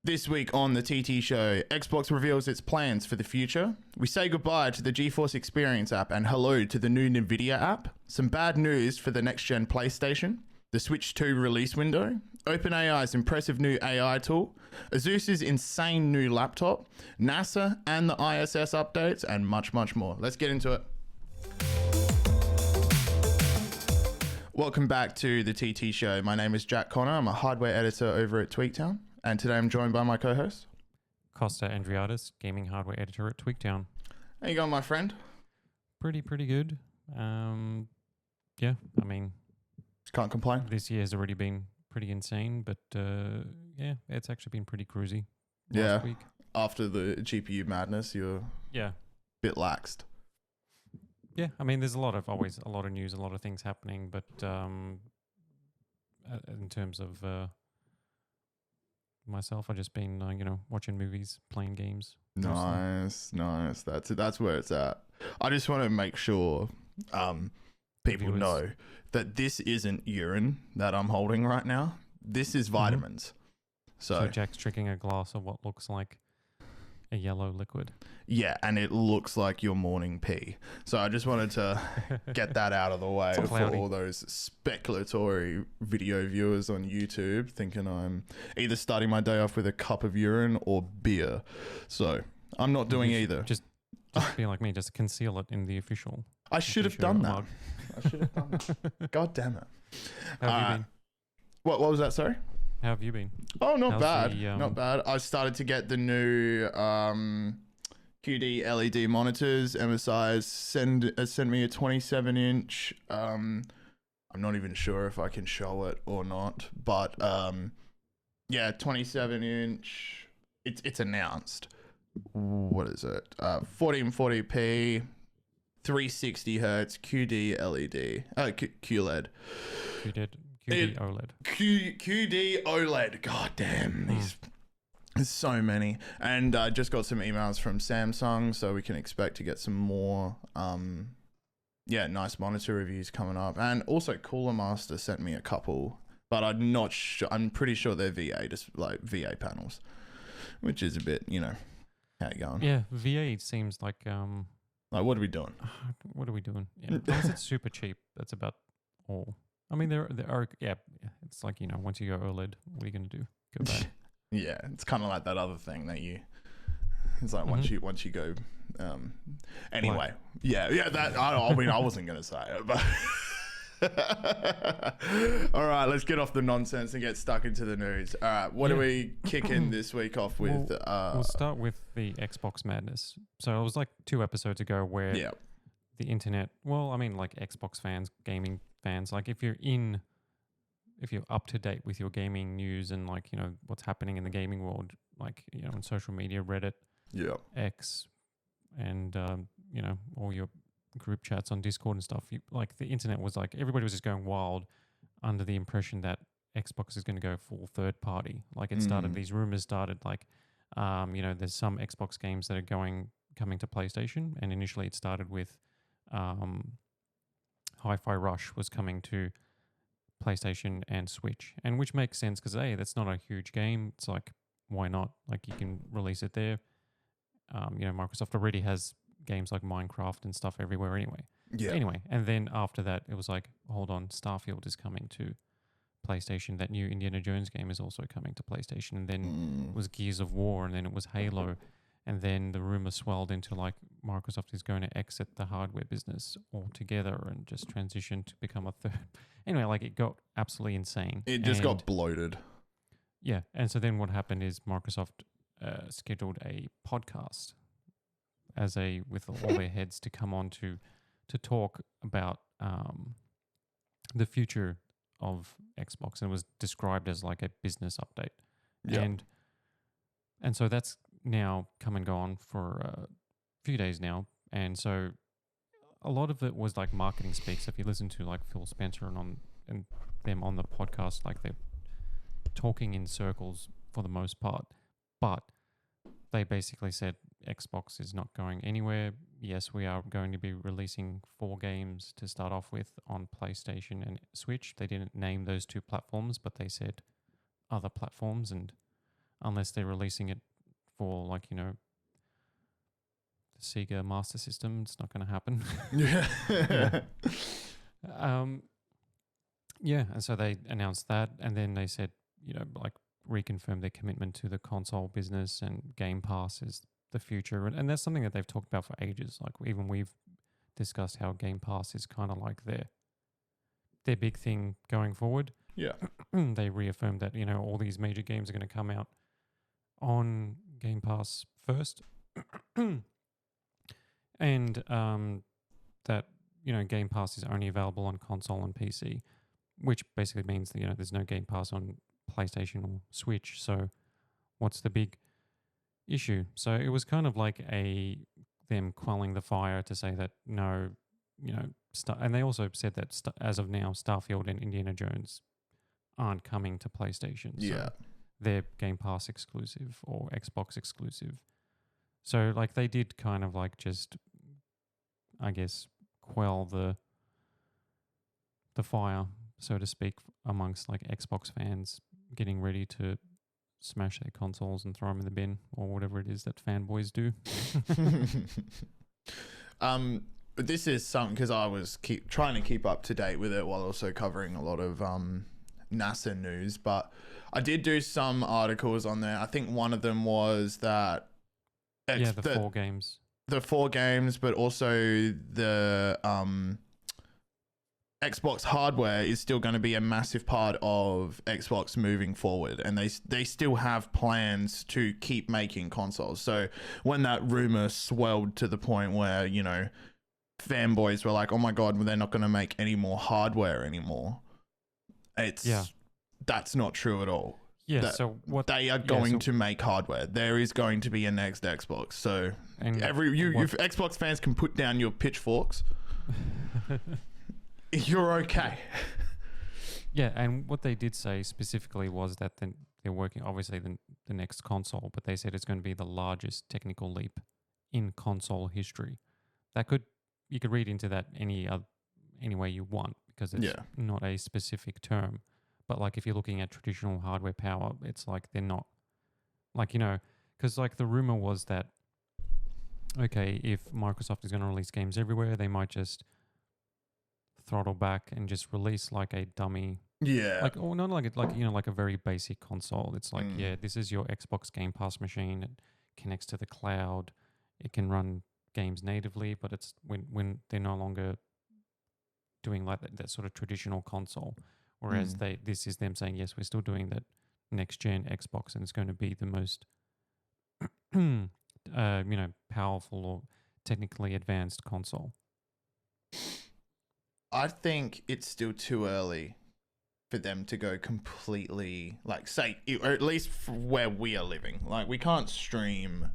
This week on the TT Show, Xbox reveals its plans for the future. We say goodbye to the GeForce Experience app and hello to the new NVIDIA app. Some bad news for the next-gen PlayStation. The Switch 2 release window. OpenAI's impressive new AI tool. ASUS's insane new laptop. NASA and the ISS updates, and much, much more. Let's get into it. Welcome back to the TT Show. My name is Jack Connor. I'm a hardware editor over at Tweaktown. And today I'm joined by my co-host, Kosta gaming hardware editor at Tweaktown. How you going, my friend? Pretty good. Yeah, I mean, can't complain. This year has already been pretty insane, but yeah, it's actually been pretty cruisy last last week. After the GPU madness, you're a bit laxed. Yeah, I mean, there's always a lot of news, a lot of things happening, but in terms of myself, I've just been watching movies, playing games. Nice. That's where it's at. I just want to make sure people know that this isn't urine that I'm holding right now. This is vitamins. So Jack's drinking a glass of what looks like a yellow liquid. Yeah, and it looks like your morning pee. So I just wanted to get that out of the way for all those speculatory video viewers on YouTube thinking I'm either starting my day off with a cup of urine or beer. So I'm not doing either. Just be like me, just conceal it in the official. I should have done that. God damn it. How have you been? What was that, sorry? How have you been? Oh, not bad. Not bad. I started to get the new QD LED monitors. MSI has sent me a 27-inch. I'm not even sure if I can show it or not. But, 27-inch. It's announced. What is it? 1440p, 360 hertz, QD LED. QLED. QD OLED. QD OLED. God damn. There's so many. And I just got some emails from Samsung, so we can expect to get some more nice monitor reviews coming up. And also Cooler Master sent me a couple, but I'm not sure. I'm pretty sure they're VA, just like VA panels, which is a bit, how you going? Yeah, VA seems like what are we doing? What are we doing? Yeah. Unless it's super cheap, that's about all. I mean, there are, it's like, once you go OLED, what are you going to do? Go back. Yeah, it's kind of like that other thing that it's like once you go, anyway. What? Yeah, that, I mean, I wasn't going to say it, but. All right, let's get off the nonsense and get stuck into the news. All right, what are we kicking this week off with? We'll start with the Xbox madness. So it was like 2 episodes ago where the internet, like Xbox fans, gaming fans, like if you're up to date with your gaming news and like, what's happening in the gaming world, like, on social media, Reddit, X, and, all your group chats on Discord and stuff, like the internet was like, everybody was just going wild under the impression that Xbox is going to go full third party. Like it started, these rumors started like, there's some Xbox games that are coming to PlayStation, and initially it started with Hi-Fi Rush was coming to PlayStation and Switch, and which makes sense because that's not a huge game. It's like, why not? Like you can release it there. Microsoft already has games like Minecraft and stuff everywhere anyway. Yeah. Anyway, and then after that, it was like, hold on, Starfield is coming to PlayStation. That new Indiana Jones game is also coming to PlayStation. And then it was Gears of War, and then it was Halo. And then the rumor swelled into like Microsoft is going to exit the hardware business altogether and just transition to become a third. Anyway, like it got absolutely insane. It just got bloated. Yeah. And so then what happened is Microsoft scheduled a podcast with all their heads to come on to talk about the future of Xbox, and it was described as like a business update. Yep. And so that's now come and gone for a few days now, and so a lot of it was like marketing speak. So if you listen to like Phil Spencer and them on the podcast, like they're talking in circles for the most part, but they basically said Xbox is not going anywhere. Yes, we are going to be releasing 4 games to start off with on PlayStation and Switch. They didn't name those 2 platforms, but they said other platforms, and unless they're releasing it for like, you know, the Sega Master System. It's not going to happen. Yeah. Yeah, and so they announced that, and then they said, you know, like reconfirmed their commitment to the console business, and Game Pass is the future, and that's something that they've talked about for ages. Like even we've discussed how Game Pass is kind of like their big thing going forward. Yeah. They reaffirmed that, you know, all these major games are going to come out on Game Pass first, and that, you know, Game Pass is only available on console and PC, which basically means that, you know, there's no Game Pass on PlayStation or Switch. So what's the big issue? So it was kind of like them quelling the fire to say that no, you know, and they also said that as of now, Starfield and Indiana Jones aren't coming to PlayStation. Yeah. So they're Game Pass exclusive or Xbox exclusive. So like they did kind of like just, I guess, quell the fire, so to speak, amongst like Xbox fans getting ready to smash their consoles and throw them in the bin or whatever it is that fanboys do. This is something because I was trying to keep up to date with it while also covering a lot of NASA news, but I did do some articles on there. I think one of them was that the 4 games. The 4 games, but also the Xbox hardware is still going to be a massive part of Xbox moving forward, and they still have plans to keep making consoles. So when that rumor swelled to the point where, you know, fanboys were like, oh my god, well, they're not going to make any more hardware anymore, that's not true at all. Yeah, so what they are going to make hardware. There is going to be a next Xbox. So you Xbox fans can put down your pitchforks. You're okay. Yeah, and what they did say specifically was that they're working, obviously, the next console, but they said it's going to be the largest technical leap in console history. You could read into that any way you want, because it's not a specific term. But like if you're looking at traditional hardware power, it's like they're not, like, you know, because like the rumor was that, okay, if Microsoft is going to release games everywhere, they might just throttle back and just release like a dummy, like, or not like you know, like a very basic console. It's like, this is your Xbox Game Pass machine. It connects to the cloud. It can run games natively, but it's when they're no longer doing like that sort of traditional console. Whereas this is them saying, yes, we're still doing that next gen Xbox, and it's going to be the most, you know, powerful or technically advanced console. I think it's still too early for them to go completely, like, say, or at least where we are living. Like, we can't stream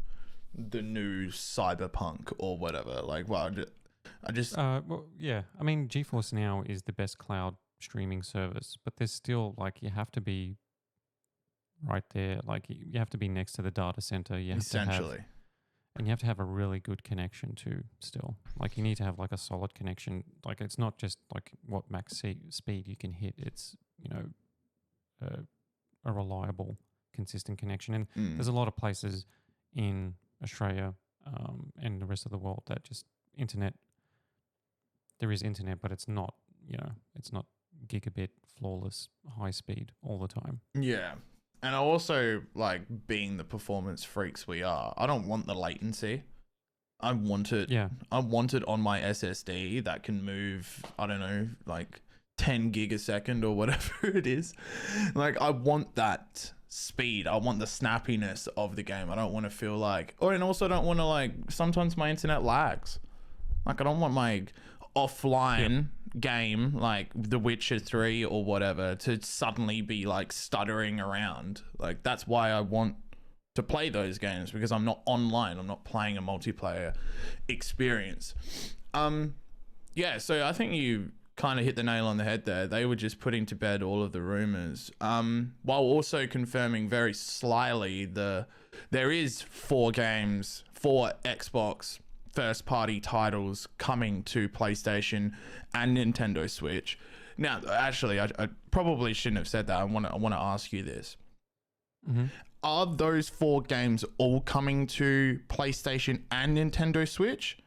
the new Cyberpunk or whatever. Like, well, I just well, yeah. I mean, GeForce Now is the best cloud streaming service, but there's still, like, you have to be right there. Like, you have to be next to the data center. You have essentially. And you have to have a really good connection too, still. Like, you need to have, like, a solid connection. Like, it's not just, like, what max speed you can hit. It's, you know, a reliable, consistent connection. And there's a lot of places in Australia and the rest of the world that just there is internet, but it's not, you know, it's not gigabit, flawless, high speed all the time. Yeah. And I also, like, being the performance freaks we are, I don't want the latency. I want it. Yeah. I want it on my SSD that can move, I don't know, like 10 gig a second or whatever it is. Like, I want that speed. I want the snappiness of the game. I don't want to feel like, and also don't want to, like, sometimes my internet lags. Like, I don't want my offline game like The Witcher 3 or whatever to suddenly be like stuttering around. Like, that's why I want to play those games, because I'm not online. I'm not playing a multiplayer experience. So I think you kind of hit the nail on the head there. They were just putting to bed all of the rumors, while also confirming very slyly there is 4 Xbox first party titles coming to PlayStation and Nintendo Switch. Now, actually, I probably shouldn't have said that. I want to ask you this. are those 4 games all coming to PlayStation and Nintendo Switch?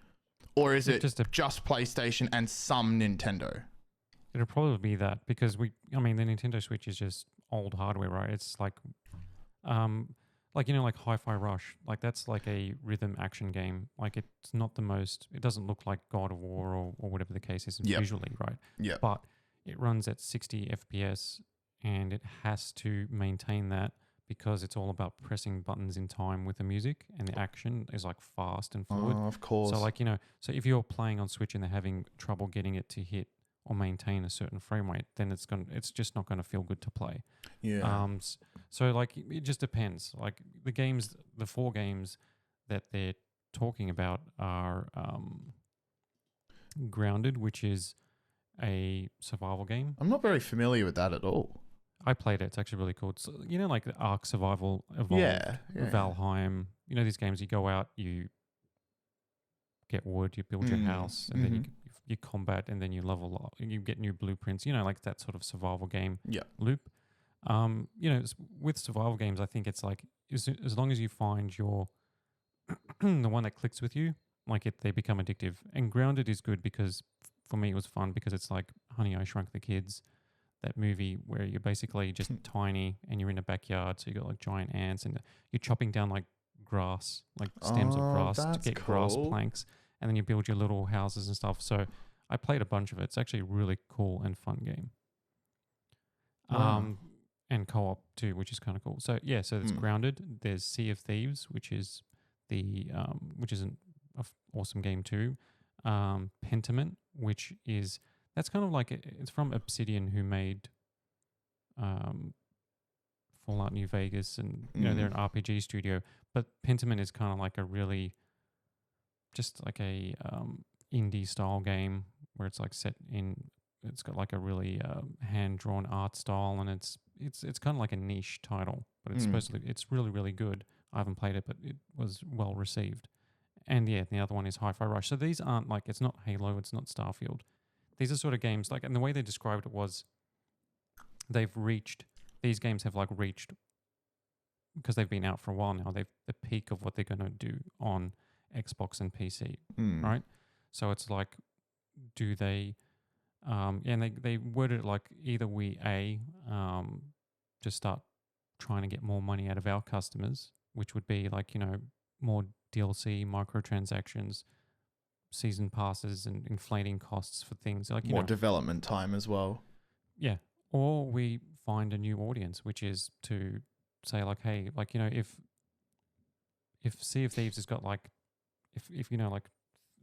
Or is it just PlayStation and some Nintendo? It'll probably be that because the Nintendo Switch is just old hardware, right? It's like like Hi-Fi Rush, like that's like a rhythm action game. Like it's not the most, it doesn't look like God of War or whatever the case is visually, right? Yeah. But it runs at 60 FPS and it has to maintain that because it's all about pressing buttons in time with the music, and the action is like fast and fluid. Oh, of course. So like, so if you're playing on Switch and they're having trouble getting it to hit or maintain a certain frame rate, then it's just not going to feel good to play. Yeah. So like it just depends. Like the 4 games that they're talking about are Grounded, which is a survival game. I'm not very familiar with that at all. I played it. It's actually really cool. It's, like the Ark Survival Evolved, Valheim. These games you go out, you get wood, you build your house, and then you combat, and then you level up, and you get new blueprints. Like that sort of survival game loop. With survival games, I think it's like as long as you find your the one that clicks with you, they become addictive. And Grounded is good because for me it was fun because it's like Honey, I Shrunk the Kids, that movie where you're basically just tiny and you're in a backyard, so you got like giant ants and you're chopping down like grass, like stems of grass to get grass planks, and then you build your little houses and stuff. So I played a bunch of it. It's actually a really cool and fun game. Wow. And co-op too, which is kind of cool. So yeah, so it's Grounded. There's Sea of Thieves, which is which is an awesome game too. Pentiment, which is that's kind of like it's from Obsidian, who made Fallout New Vegas, and they're an RPG studio. But Pentiment is kind of like a really just like a indie style game where it's like set in. It's got like a really hand drawn art style, and it's kind of like a niche title, but it's it's really, really good. I haven't played it, but it was well received. And yeah, the other one is Hi-Fi Rush. So these aren't like, it's not Halo, it's not Starfield. These are sort of games like, and the way they described it was these games have like reached, because they've been out for a while now, they've the peak of what they're going to do on Xbox and PC, right? So it's like, do they, and they worded it like either we just start trying to get more money out of our customers, which would be like, more DLC, microtransactions, season passes, and inflating costs for things like more development time as well. Yeah, or we find a new audience, which is to say like, hey, like if Sea of Thieves has got like, if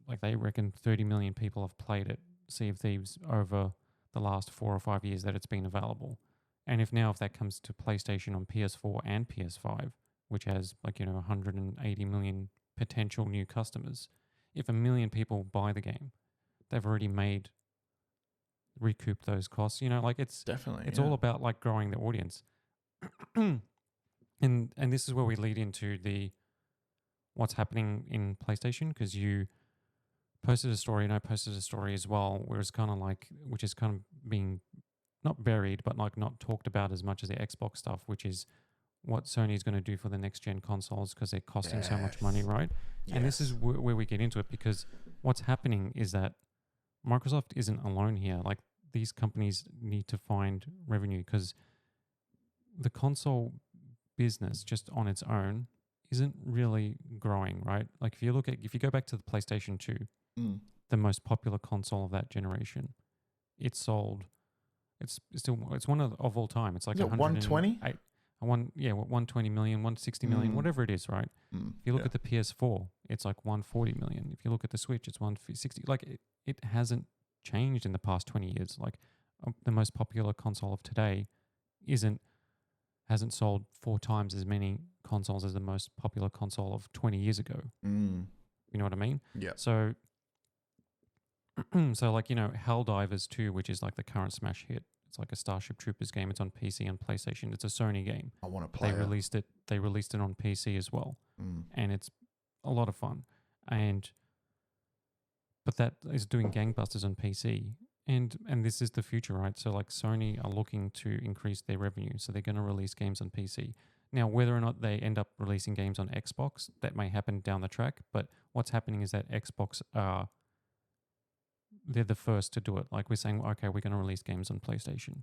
like they reckon 30 million people have played it, Sea of Thieves, over the last 4 or 5 years that it's been available, and if that comes to PlayStation on PS4 and PS5, which has like 180 million potential new customers, if 1 million people buy the game, they've already recouped those costs. It's definitely, it's all about like growing the audience. and this is where we lead into what's happening in PlayStation, because you posted a story and I posted a story as well, where it's kind of like, which is kind of being not buried, but like not talked about as much as the Xbox stuff, which is what Sony's going to do for the next gen consoles, because they're costing so much money, right? Yes. And this is where we get into it, because what's happening is that Microsoft isn't alone here. Like, these companies need to find revenue, because the console business just on its own isn't really growing, right? Like if you go back to the PlayStation 2, the most popular console of that generation, it's one of all time. It's like 120? 120 million, 160 million, whatever it is, right? If you look at the PS4, it's like 140 million. If you look at the Switch, it's 160. Like it hasn't changed in the past 20 years. Like the most popular console of today hasn't sold 4 times as many consoles as the most popular console of 20 years ago. You know what I mean? Yeah. So like, Helldivers 2, which is like the current smash hit. It's like a Starship Troopers game. It's on PC and PlayStation. It's a Sony game. I want to play it. They released it on PC as well. And it's a lot of fun. But that is doing gangbusters on PC. And this is the future, right? So like Sony are looking to increase their revenue. So they're going to release games on PC. Now, whether or not they end up releasing games on Xbox, that may happen down the track. But what's happening is that Xbox they're the first to do it. Like we're saying, okay, we're going to release games on PlayStation.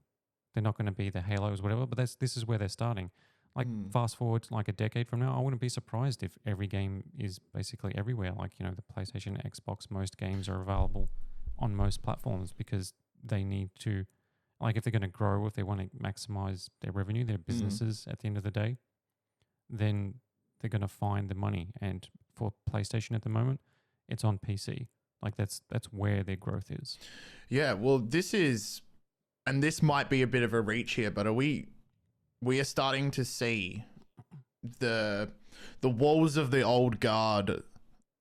They're not going to be the Halos, whatever. But this is where they're starting. Like fast forward like a decade from now, I wouldn't be surprised if every game is basically everywhere. Like, you know, the PlayStation, Xbox, most games are available on most platforms because they need to, like if they're going to grow, if they want to maximize their revenue, their businesses at the end of the day, then they're going to find the money. And for PlayStation at the moment, it's on PC. Like that's where their growth is. Yeah, well, this might be a bit of a reach here, but we are starting to see the walls of the old guard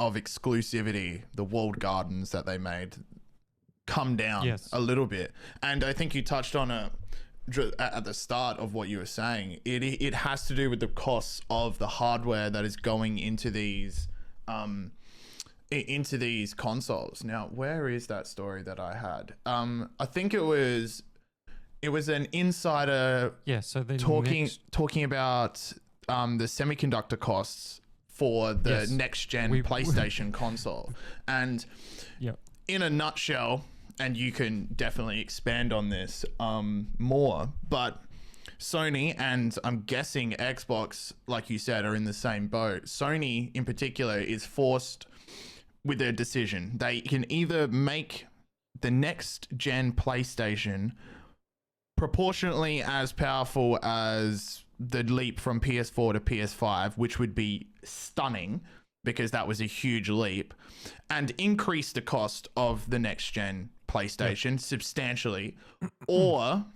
of exclusivity, the walled gardens that they made, come down a little bit. And I think you touched on it at the start of what you were saying. It has to do with the costs of the hardware that is going into these consoles. Now, where is that story that I had? I think it was an insider so talking about the semiconductor costs for the next gen PlayStation console. And in a nutshell, and you can definitely expand on this more, but Sony and I'm guessing Xbox, like you said, are in the same boat. Sony in particular is forced with their decision. They can either make the next gen PlayStation proportionately as powerful as the leap from PS4 to PS5, which would be stunning because that was a huge leap, and increase the cost of the next gen PlayStation substantially, or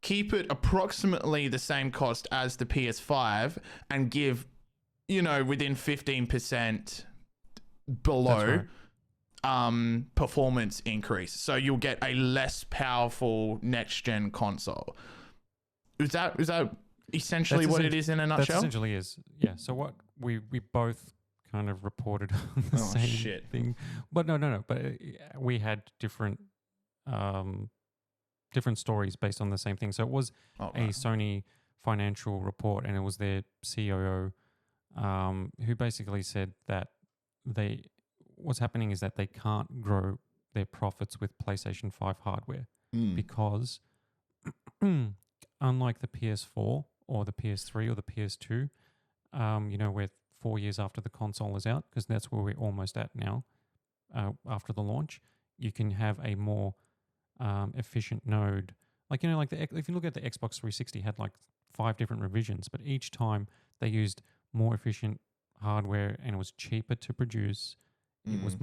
keep it approximately the same cost as the PS5 and give, within 15% below performance increase. So you'll get a less powerful next gen console. Is that essentially what it is in a nutshell? That essentially is. Yeah. So what we both kind of reported on the same thing. But no. But we had different stories based on the same thing. So it was a Sony financial report, and it was their COO who basically said that what's happening is that they can't grow their profits with PlayStation 5 hardware because unlike the PS4 or the PS3 or the PS2, we're 4 years after the console is out, because that's where we're almost at now. After the launch, you can have a more efficient node. If you look at the Xbox 360, had like 5 different revisions, but each time they used more efficient hardware and it was cheaper to produce. It was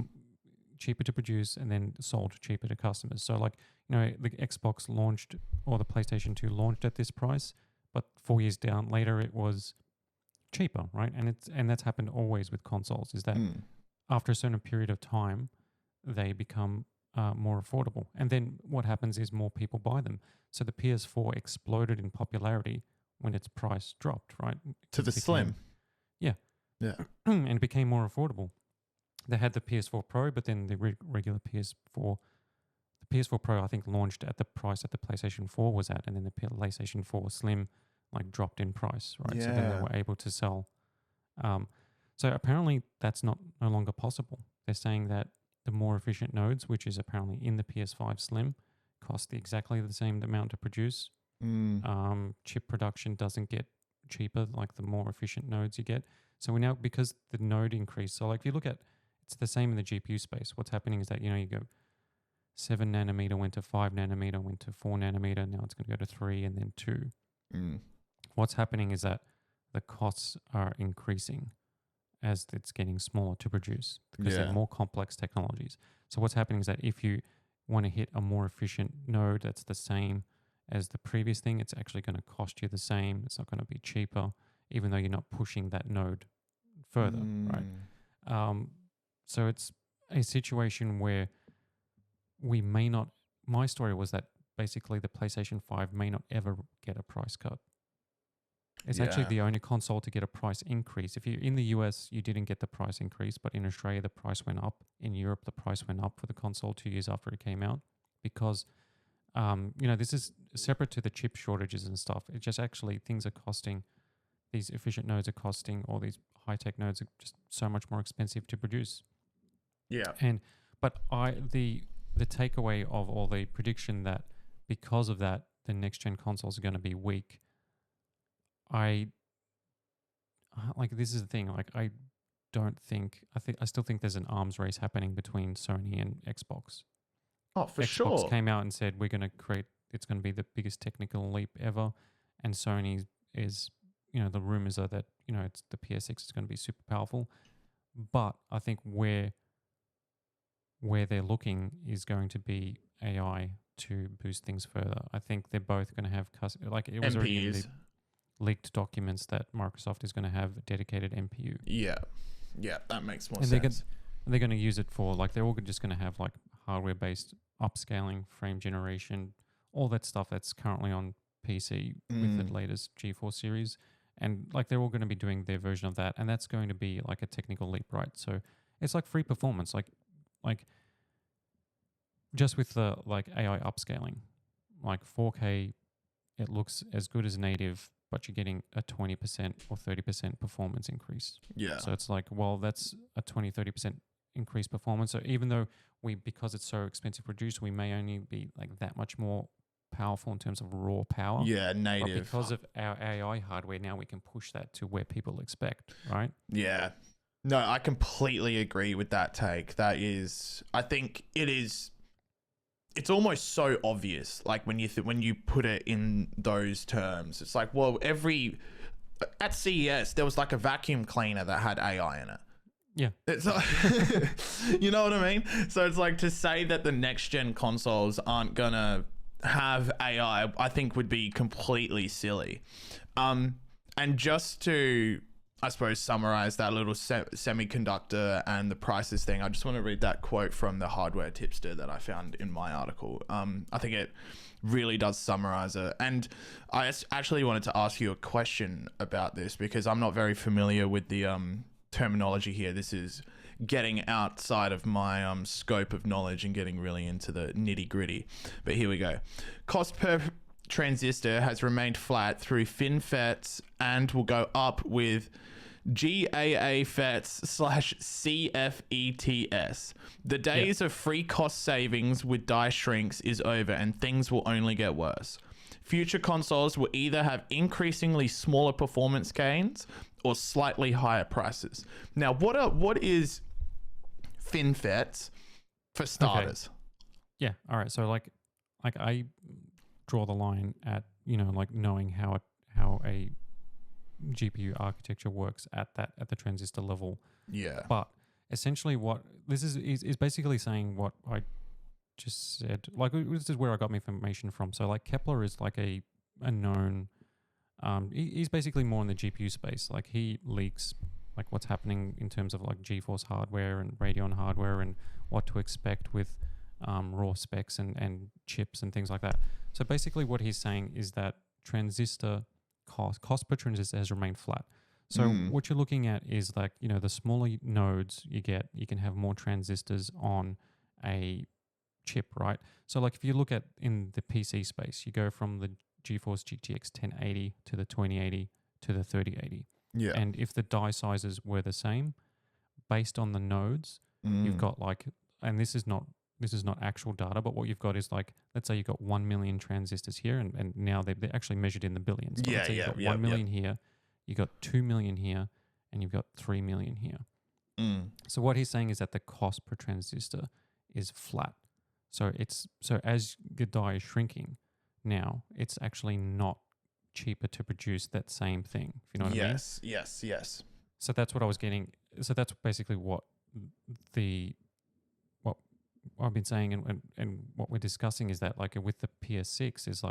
cheaper to produce and then sold cheaper to customers. So the Xbox launched, or the PlayStation 2 launched at this price, but 4 years down later it was cheaper, right? And that's happened always with consoles, is that after a certain period of time they become more affordable. And then what happens is more people buy them. So the PS4 exploded in popularity when its price dropped, right? To the Slim. Yeah. And it became more affordable. They had the PS4 Pro, but then the regular PS4, the PS4 Pro, I think, launched at the price that the PlayStation 4 was at, and then the PlayStation 4 Slim dropped in price, right? Yeah. So then they were able to sell. So apparently that's no longer possible. They're saying that the more efficient nodes, which is apparently in the PS5 Slim, cost exactly the same amount to produce. Chip production doesn't get cheaper like the more efficient nodes you get. So we now, because the node increase, so if you look at, it's the same in the GPU space. What's happening is that, you go 7 nanometer went to 5 nanometer, went to 4 nanometer, now it's going to go to 3 and then 2. What's happening is that the costs are increasing as it's getting smaller to produce because they're more complex technologies. So what's happening is that if you want to hit a more efficient node that's the same as the previous thing, it's actually going to cost you the same. It's not going to be cheaper, even though you're not pushing that node further, right? So it's a situation where we may not, my story was that basically the PlayStation 5 may not ever get a price cut. It's actually the only console to get a price increase. If you're in the US, you didn't get the price increase, but in Australia, the price went up. In Europe, the price went up for the console 2 years after it came out because, this is separate to the chip shortages and stuff. It just actually, things are costing these efficient nodes are costing, or these high tech nodes are just so much more expensive to produce. Yeah. And but the takeaway of all the prediction that because of that the next gen consoles are going to be weak. I like this is the thing. Like I still think there's an arms race happening between Sony and Xbox. Oh, for Xbox sure. came out and said we're going to create. It's going to be the biggest technical leap ever, and Sony is, the rumors are that it's the PS6 is going to be super powerful, but I think where they're looking is going to be AI to boost things further. I think they're both going to have it was already in the MPUs. leaked documents that Microsoft is going to have a dedicated NPU. Yeah. Yeah, that makes more And sense. they're going to use it for they're all just going to have hardware based upscaling, frame generation, all that stuff that's currently on PC with the latest GeForce series. And they're all going to be doing their version of that. And that's going to be a technical leap, right? So it's free performance, just with the AI upscaling, 4K, it looks as good as native, but you're getting a 20% or 30% performance increase. Yeah. So it's that's a 20, 30% increased performance. So even though because it's so expensive to produce, we may only be that much more powerful in terms of raw power. Yeah, But native. because of our AI hardware, now we can push that to where people expect, right? Yeah. No, I completely agree with that take. That is, I think it's almost so obvious. When you put it in those terms, it's at CES, there was a vacuum cleaner that had AI in it. Yeah. It's you know what I mean? So it's to say that the next gen consoles aren't gonna have AI, I think would be completely silly. And just to, I suppose, summarize that little semiconductor and the prices thing, I just want to read that quote from the hardware tipster that I found in my article. I think it really does summarize it. And I actually wanted to ask you a question about this because I'm not very familiar with the terminology here. This is getting outside of my scope of knowledge and getting really into the nitty gritty. But here we go. Cost per transistor has remained flat through FinFETs and will go up with GAA FETs/CFETs. The days of free cost savings with die shrinks is over and things will only get worse. Future consoles will either have increasingly smaller performance gains or slightly higher prices. Now, what is FinFETs for starters? Okay. Yeah. All right. So I draw the line at knowing how a GPU architecture works at the transistor level. Yeah. But essentially, what this is basically saying what I just said. This is where I got my information from. So Kepler is a known. He's basically more in the GPU space. He leaks what's happening in terms of GeForce hardware and Radeon hardware and what to expect with raw specs and chips and things like that. So basically what he's saying is that transistor cost per transistor has remained flat. So what you're looking at is the smaller nodes you get, you can have more transistors on a chip, right? So if you look at in the PC space, you go from the GeForce GTX 1080 to the 2080 to the 3080. Yeah. And if the die sizes were the same, based on the nodes, you've got and this is not actual data, but what you've got is let's say you've got 1 million transistors here, and now they're actually measured in the billions. But let's say you've got 1 million here, you've got 2 million here, and you've got 3 million here. So what he's saying is that the cost per transistor is flat. So as the die is shrinking, now it's actually not cheaper to produce that same thing. If you know what I mean? Yes. So that's what I was getting. So that's basically what I've been saying and what we're discussing is that with the PS6 is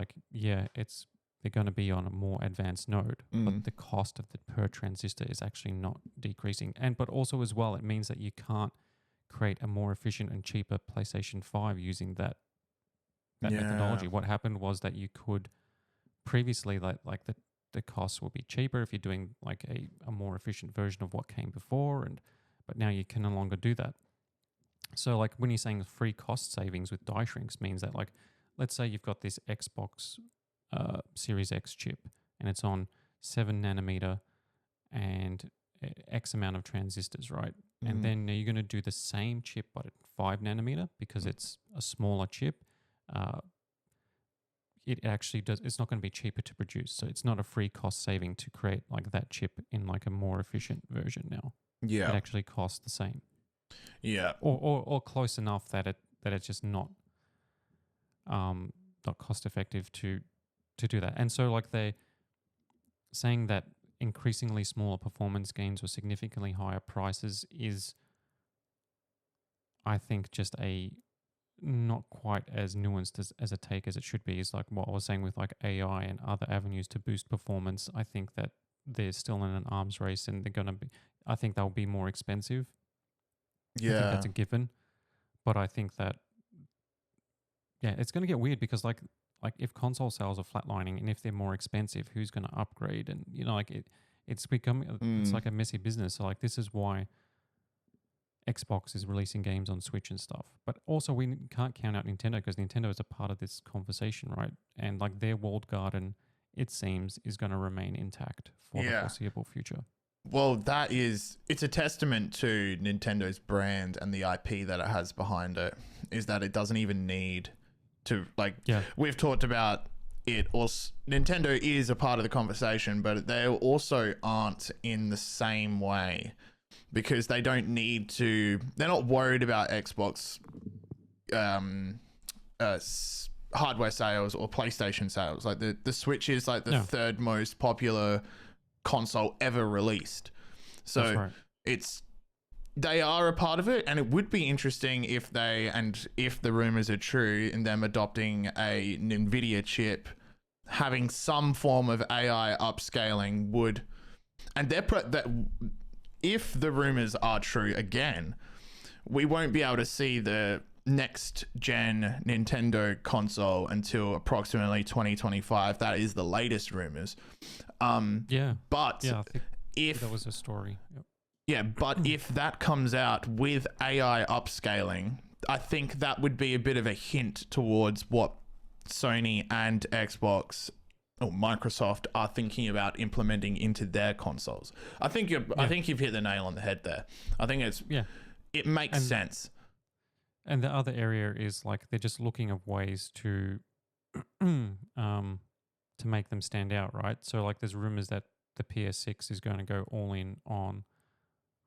they're going to be on a more advanced node, but the cost of the per transistor is actually not decreasing. But also as well, it means that you can't create a more efficient and cheaper PlayStation 5 using that methodology. What happened was that you could previously the costs will be cheaper if you're doing a more efficient version of what came before, but now you can no longer do that. So when you're saying free cost savings with die shrinks means that let's say you've got this Xbox Series X chip and it's on 7 nanometer and X amount of transistors, right? Mhm. And then you're going to do the same chip but at 5 nanometer because it's a smaller chip. It actually does. It's not going to be cheaper to produce, so it's not a free cost saving to create like that chip in like a more efficient version now. Yeah. It actually costs the same, Yeah. or close enough that it's just not cost effective to do that. And so like they're saying that increasingly smaller performance gains or significantly higher prices is, I think, just a not quite as nuanced as a take as it should be. Is like what I was saying with like AI and other avenues to boost performance. I think that they're still in an arms race and they're going to be, I think they'll be more expensive. I think Yeah. that's a given. But I think that, yeah, it's going to get weird because like if console sales are flatlining and if they're more expensive, who's going to upgrade? And, you know, like it's becoming, it's like a messy business. So like this is why Xbox is releasing games on Switch and stuff. But also we can't count out Nintendo because Nintendo is a part of this conversation, right? And like their walled garden, it seems, is going to remain intact for the foreseeable future. Well, it's a testament to Nintendo's brand and the IP that it has behind it, is that it doesn't even need to, like, we've talked about it, also, Nintendo is a part of the conversation, but they also aren't in the same way because they don't need to, they're not worried about Xbox hardware sales or PlayStation sales. Like the Switch is like the third most popular console ever released. So they are a part of it, and it would be interesting if if the rumors are true in them adopting a NVIDIA chip, having some form of AI upscaling would, and if the rumors are true again, we won't be able to see the next gen Nintendo console until approximately 2025. That is the latest rumors. But I think if that was a story. Yep. Yeah, but if that comes out with AI upscaling, I think that would be a bit of a hint towards what Sony and Xbox or Microsoft are thinking about implementing into their consoles. I think you've hit the nail on the head there. I think it makes sense. And the other area is like they're just looking at ways to make them stand out, right? So like there's rumors that the PS6 is going to go all in on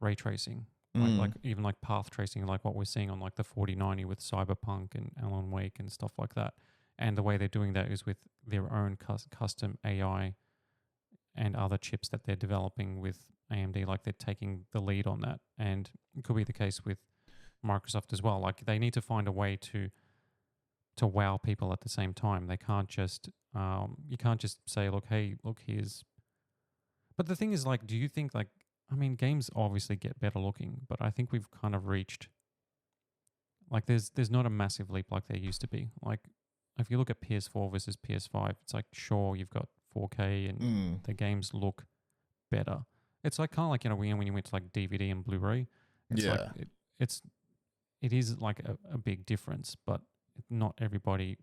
ray tracing, like even like path tracing, like what we're seeing on like the 4090 with Cyberpunk and Alan Wake and stuff like that. And the way they're doing that is with their own custom AI and other chips that they're developing with AMD. Like they're taking the lead on that, and it could be the case with Microsoft as well. Like they need to find a way to wow people at the same time. They can't just you can't just say, look, here's. But the thing is, like, do you think like, I mean, games obviously get better looking, but I think we've kind of reached, like, there's not a massive leap like there used to be. Like, if you look at PS4 versus PS5, it's like, sure, you've got 4K and the games look better. It's like kind of like, you know, when you went to like DVD and Blu-ray, it's like it is like a big difference, but not everybody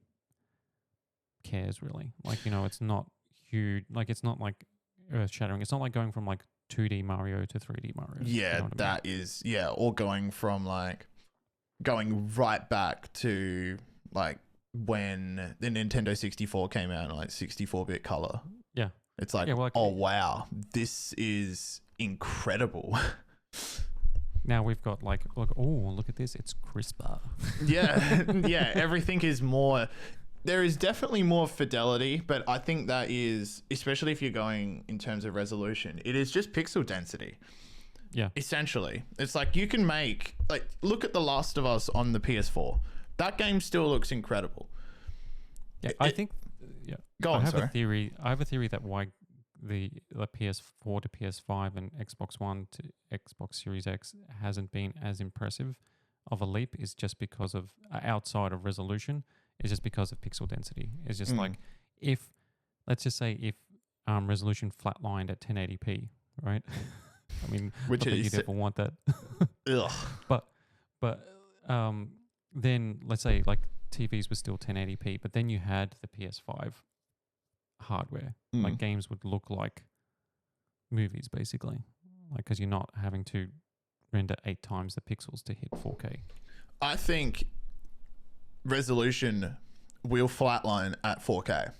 cares really. Like, you know, it's not huge. Like, it's not like earth shattering. It's not like going from like 2D Mario to 3D Mario. Yeah, you know that is, or going right back to like when the Nintendo 64 came out in like 64-bit color. Yeah. It's like, oh wow, this is incredible. Now we've got like, look at this, it's crisper. Everything is more. There is definitely more fidelity, but I think that is, especially if you're going in terms of resolution, it is just pixel density. Yeah. Essentially. It's like you can make, like, look at The Last of Us on the PS4. That game still looks incredible. Yeah, I think, Go on, I have a theory that why the PS4 to PS5 and Xbox One to Xbox Series X hasn't been as impressive of a leap is just because of, outside of resolution, is just because of pixel density. It's just like, let's just say if resolution flatlined at 1080p, right? I mean, which not that you'd ever want that. Ugh. But then let's say like TVs were still 1080p, but then you had the PS5 hardware. Like games would look like movies, basically, like because you're not having to render 8 times the pixels to hit 4K. I think resolution will flatline at 4K.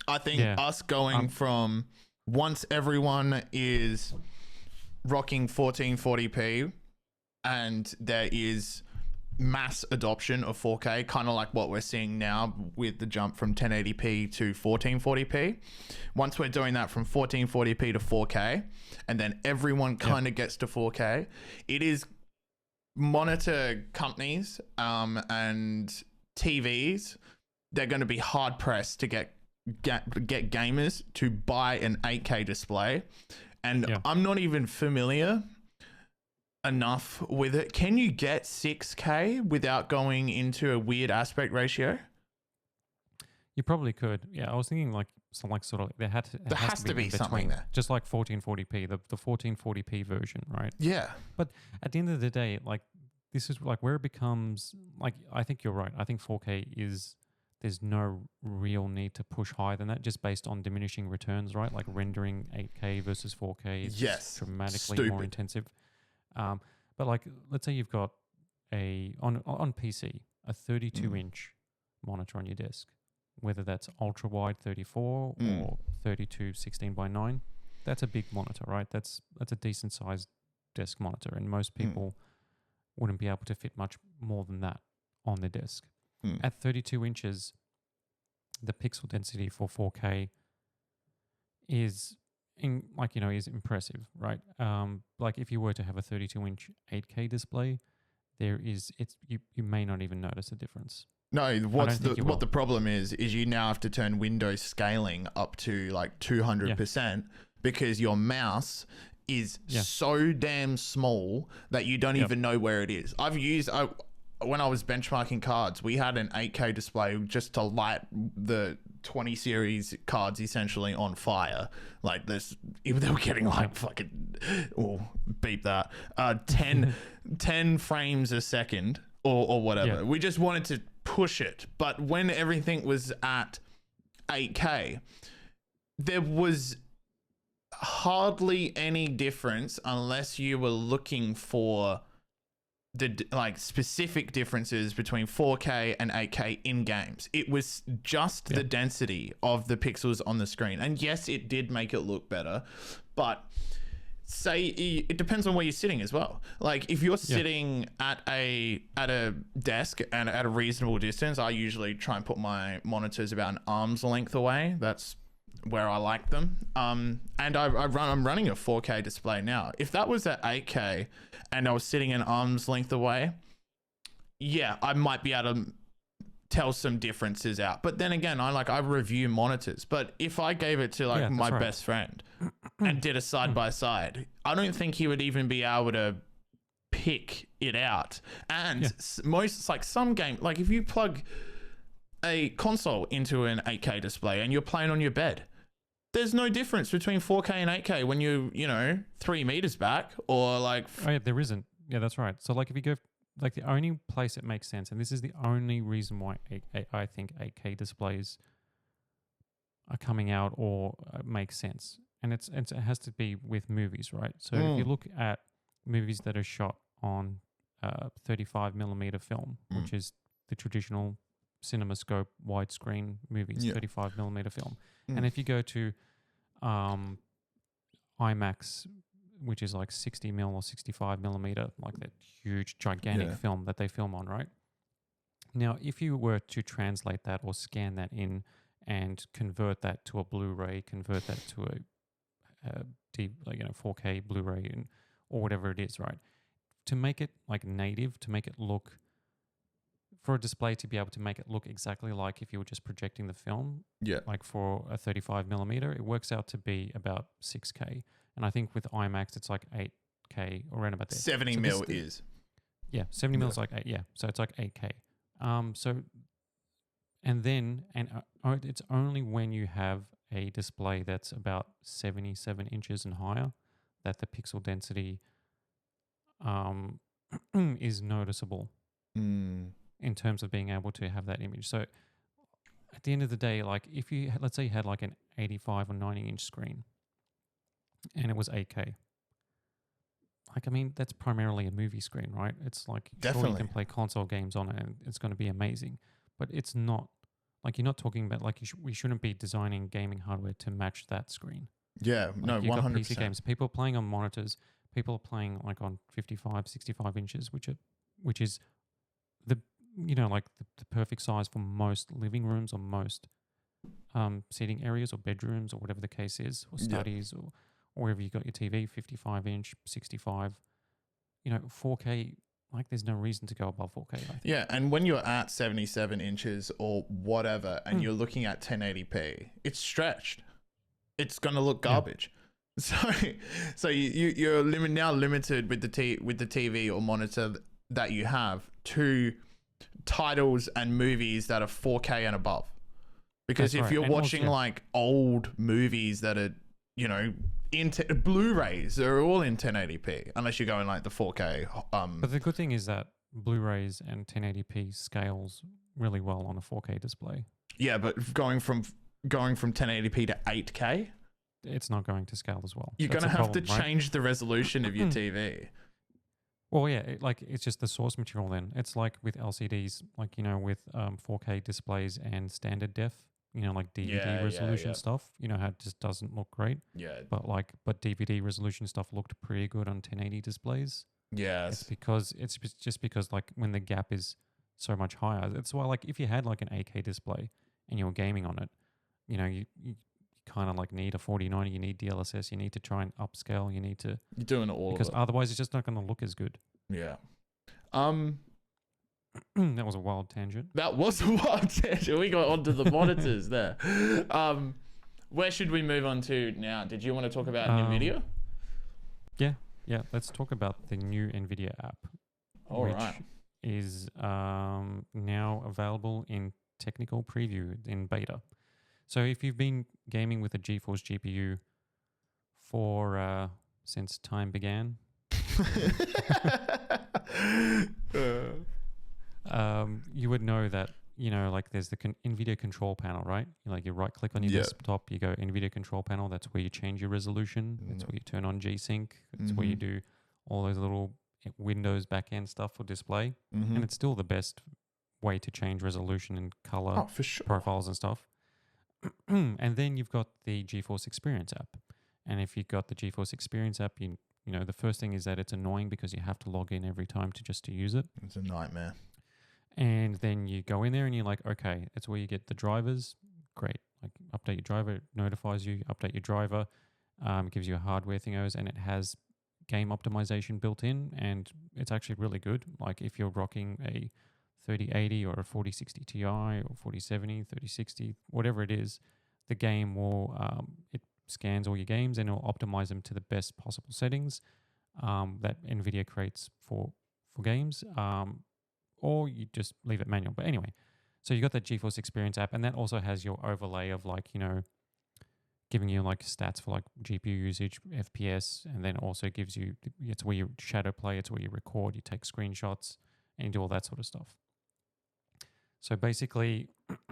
I think us going from once everyone is rocking 1440p and there is mass adoption of 4K, kind of like what we're seeing now with the jump from 1080p to 1440p. Once we're doing that from 1440p to 4K, and then everyone kind of gets to 4K, it is monitor companies and TVs, they're going to be hard pressed to get gamers to buy an 8K display. And I'm not even familiar enough with it. Can you get 6K without going into a weird aspect ratio? You probably could. Yeah, I was thinking like sort of like there has to be something there. Just like 1440p, the 1440p version, right? Yeah. But at the end of the day, like this is like where it becomes like, I think you're right. I think 4K is, there's no real need to push higher than that just based on diminishing returns, right? Like rendering 8K versus 4K is dramatically more intensive. But like, let's say you've got on PC, a 32-inch monitor on your desk, whether that's ultra wide 34 or 32 16:9. That's a big monitor, right? That's a decent sized desk monitor, and most people wouldn't be able to fit much more than that on their desk. At 32 inches, the pixel density for 4K is impressive, right? Like if you were to have a 32-inch 8K display, you may not even notice a difference. No, what the problem is you now have to turn Windows scaling up to like 200% because your mouse is so damn small that you don't even know where it is. When I was benchmarking cards, we had an 8K display just to light the 20 series cards essentially on fire. Like this, even they were getting like fucking, beep that, 10 frames a second or whatever. We just wanted to push it. But when everything was at 8K, there was hardly any difference unless you were looking for the like specific differences between 4K and 8K in games. It was just the density of the pixels on the screen. And yes, it did make it look better, but it depends on where you're sitting as well. Like if you're sitting at a desk and at a reasonable distance, I usually try and put my monitors about an arm's length away. That's where I like them. And I'm running a 4K display now. If that was at 8K and I was sitting an arm's length away, I might be able to tell some differences out. But then again, I review monitors. But if I gave it to my best friend and did a side by side, I don't think he would even be able to pick it out. And some game, like if you plug a console into an 8K display and you're playing on your bed, there's no difference between 4K and 8K when you 3 meters back or like. There isn't. Yeah, that's right. So like if you go, like the only place it makes sense, and this is the only reason why I think 8K displays are coming out or make sense, and it has to be with movies, right? So if you look at movies that are shot on 35mm film, which is the traditional CinemaScope widescreen movies, 35mm film. And if you go to IMAX, which is like 60mm or 65mm, like that huge gigantic film that they film on, right? Now, if you were to translate that or scan that in and convert that to a Blu-ray, convert that to a 4K Blu-ray or whatever it is, right? To make it like native, to make it look, for a display to be able to make it look exactly like if you were just projecting the film, like for a 35mm, it works out to be about 6K. And I think with IMAX, it's like 8K or around about there. 70mm is. Yeah, 70mm is like 8, so it's like 8K. It's only when you have a display that's about 77 inches and higher that the pixel density is noticeable. In terms of being able to have that image. So at the end of the day, like if you, let's say you had like an 85 or 90 inch screen and it was 8K. Like, I mean, that's primarily a movie screen, right? It's like, sure, you Definitely. can play console games on it and it's going to be amazing. But it's not, like, you're not talking about, like, we shouldn't be designing gaming hardware to match that screen. Yeah, Like, no, you got PC 100%. games. People are playing on monitors. People are playing, like, on 55, 65 inches, which is the, like the perfect size for most living rooms or most seating areas or bedrooms or whatever the case is, or Yeah. studies or wherever you got your TV, 55 inch, 65. 4K, like, there's no reason to go above 4K, I think. Yeah, and when you're at 77 inches or whatever, and you're looking at 1080p, it's stretched. It's gonna look garbage. So you're now limited with the TV or monitor that you have to titles and movies that are 4K and above. Because That's if right. you're And watching also, like old movies that are, Blu-rays, they're all in 1080p, unless you're going like the 4K. but the good thing is that Blu-rays and 1080p scales really well on a 4K display. Yeah, but going from 1080p to 8K, It's not going to scale as well. you're That's gonna a have to problem, right? change the resolution of your TV. Well, yeah, it's just the source material then. It's like with LCDs, like, with 4K displays and standard def, like DVD resolution stuff, how it just doesn't look great. Yeah. But DVD resolution stuff looked pretty good on 1080 displays. Yes. It's just because like when the gap is so much higher. That's why, like, if you had like an 8K display and you were gaming on it, you kind of like need a 4090, you need DLSS, you need to try and upscale, you need to, You're doing all because of it. otherwise it's just not going to look as good. Yeah. That was a wild tangent. That was a wild tangent. We got onto the monitors there. Where should we move on to now? Did you want to talk about NVIDIA? Yeah. Let's talk about the new NVIDIA app, All which right. is now available in technical preview in beta. So if you've been gaming with a GeForce GPU for since time began, you would know that, like there's the NVIDIA control panel, right? You right click on your desktop, you go NVIDIA control panel. That's where you change your resolution. That's where you turn on G-Sync. That's where you do all those little Windows backend stuff for display. And it's still the best way to change resolution and color for sure. profiles and stuff. And then you've got the GeForce Experience app. And if you've got the GeForce Experience app, the first thing is that it's annoying because you have to log in every time to use it. It's a nightmare. And then you go in there and you're like, okay, it's where you get the drivers. Great. Like, update your driver, it notifies you, update your driver, it gives you a hardware thingos, and it has game optimization built in, and it's actually really good. Like, if you're rocking a 3080 or a 4060 Ti or 4070, 3060, whatever it is, the game will, it scans all your games and it'll optimize them to the best possible settings that NVIDIA creates for games, or you just leave it manual. But anyway, so you got that GeForce Experience app, and that also has your overlay of like, giving you like stats for like GPU usage, FPS, and then also gives you, it's where you shadow play, it's where you record, you take screenshots, and you do all that sort of stuff. So basically,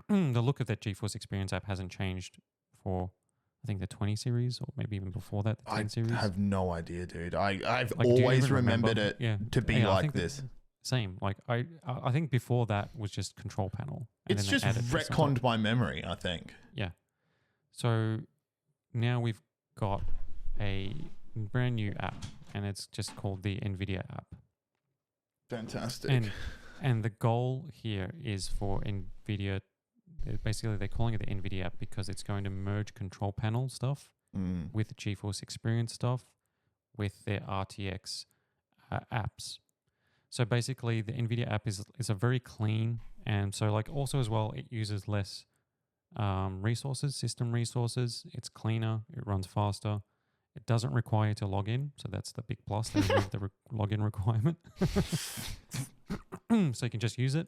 the look of that GeForce Experience app hasn't changed for, I think, the 20 series, or maybe even before that, the 10 series. I have no idea, dude. I've Like, always remembered it to be I like think this. Same. Like, I think before that was just control panel. And It's then just they added this on top. retconned my memory, I think. Yeah. So now we've got a brand new app, and it's just called the NVIDIA app. Fantastic. And the goal here is for NVIDIA, basically they're calling it the NVIDIA app because it's going to merge control panel stuff with GeForce Experience stuff with their RTX apps. So basically the NVIDIA app is a very clean, and so like also as well, it uses less resources, system resources. It's cleaner, it runs faster. It doesn't require you to log in, so that's the big plus. They removed the login requirement. So you can just use it.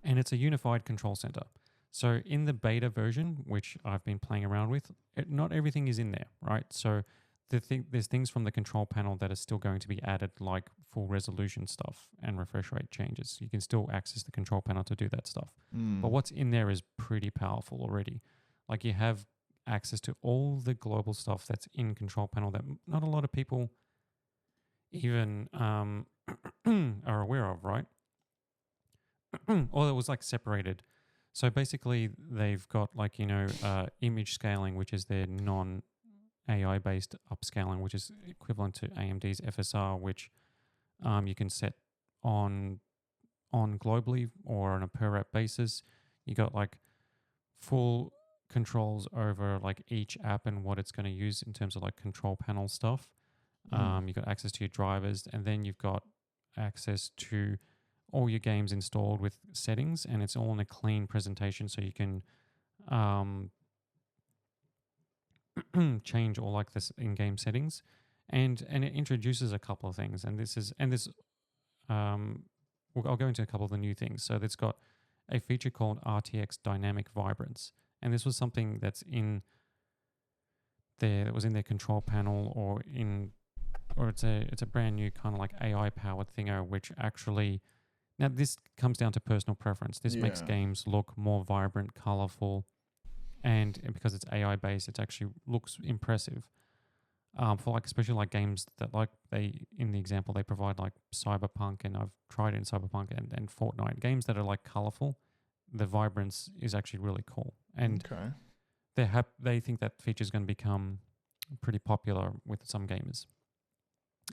And it's a unified control center. So in the beta version, which I've been playing around with, not everything is in there, right? So there's things from the control panel that are still going to be added, like full resolution stuff and refresh rate changes. You can still access the control panel to do that stuff. But what's in there is pretty powerful already. Like, you have access to all the global stuff that's in Control Panel that not a lot of people even are aware of, right? Or it was like separated. So basically, they've got like, image scaling, which is their non-AI based upscaling, which is equivalent to AMD's FSR, which you can set on globally or on a per app basis. You got like full controls over like each app and what it's going to use in terms of like control panel stuff. You've got access to your drivers, and then you've got access to all your games installed with settings, and it's all in a clean presentation, so you can change all like this in-game settings, and it introduces a couple of things, I'll go into a couple of the new things. So it's got a feature called RTX Dynamic Vibrance, and this was something that's in there that was in their control panel, or it's a brand new kind of like AI powered thinger, which actually, now this comes down to personal preference. This makes games look more vibrant, colorful, and because it's AI based, it actually looks impressive. For like especially like games that like in the example they provide like Cyberpunk, and I've tried it in Cyberpunk and Fortnite, games that are like colorful, the vibrance is actually really cool, and they think that feature is going to become pretty popular with some gamers.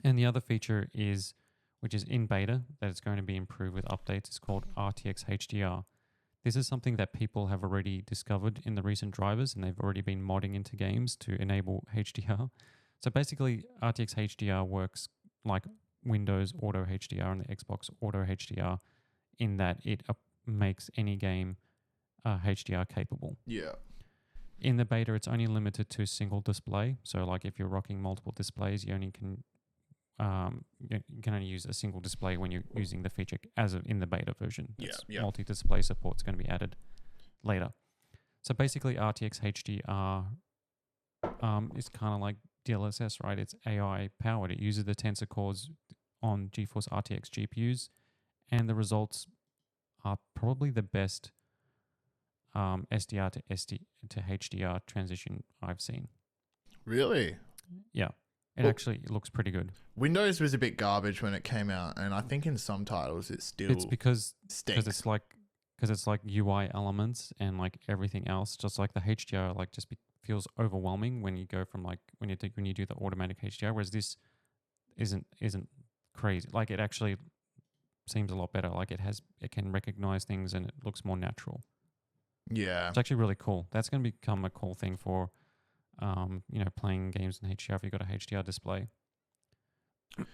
And the other feature is, which is in beta, that it's going to be improved with updates, is called RTX HDR. This is something that people have already discovered in the recent drivers, and they've already been modding into games to enable HDR. So basically, RTX HDR works like Windows Auto HDR and the Xbox Auto HDR, in that it makes any game HDR capable. Yeah. In the beta, it's only limited to a single display. So like if you're rocking multiple displays, you can only use a single display when you're using the feature in the beta version. Multi-display support is going to be added later. So basically, RTX HDR is kind of like DLSS, right? It's AI powered. It uses the tensor cores on GeForce RTX GPUs, and the results are probably the best SDR to HDR transition I've seen. Really? Yeah. It actually looks pretty good. Windows was a bit garbage when it came out, and I think in some titles it's because stinks. it's like UI elements and like everything else. Just like the HDR, like feels overwhelming when you go from like when you do the automatic HDR, whereas this isn't crazy. Like it actually seems a lot better. Like it can recognize things and it looks more natural. Yeah, it's actually really cool. That's going to become a cool thing for playing games in HDR if you've got a HDR display.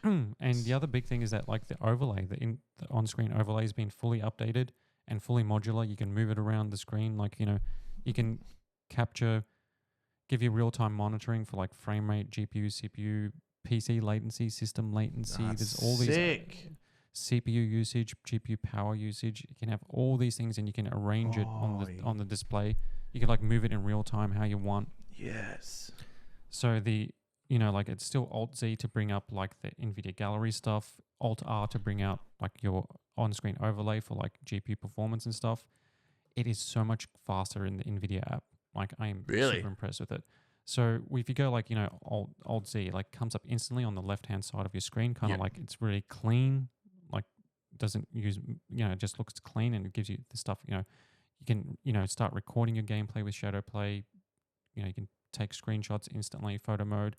And the other big thing is that like the overlay, the on-screen overlay has been fully updated and fully modular. You can move it around the screen. Like, you can give you real-time monitoring for like frame rate, GPU, CPU, PC latency, system latency. There's all these CPU usage, GPU power usage. You can have all these things, and you can arrange it on the display. You can like move it in real time how you want. Yes. So it's still Alt-Z to bring up like the NVIDIA gallery stuff, Alt-R to bring out like your on-screen overlay for like GPU performance and stuff. It is so much faster in the NVIDIA app. Like I am super impressed with it. So if you go like, Alt-Z like comes up instantly on the left-hand side of your screen, kind of like it's really clean, like doesn't use, it just looks clean, and it gives you the stuff, you can, start recording your gameplay with shadow play. You can take screenshots instantly, photo mode,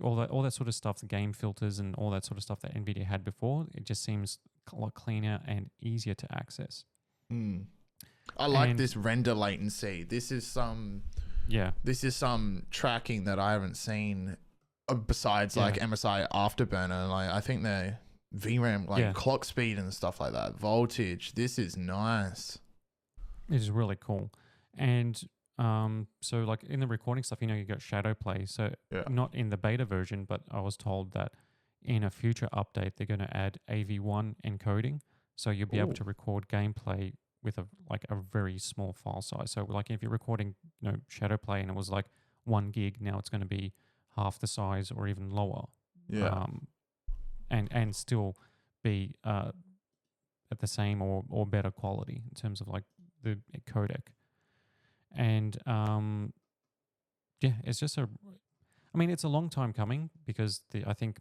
all that sort of stuff, the game filters and all that sort of stuff that NVIDIA had before. It just seems a lot cleaner and easier to access. I like this render latency. This is some tracking that I haven't seen besides like MSI Afterburner. Like I think the VRAM, clock speed and stuff like that, voltage. This is nice. It is really cool. And so like in the recording stuff, you got shadow play. So not in the beta version, but I was told that in a future update, they're going to add AV1 encoding. So you'll be able to record gameplay with a very small file size. So like if you're recording, shadow play and it was like 1 gig, now it's going to be half the size or even lower. Yeah. And still be at the same or better quality in terms of like the codec. And yeah, it's just I mean, it's a long time coming because I think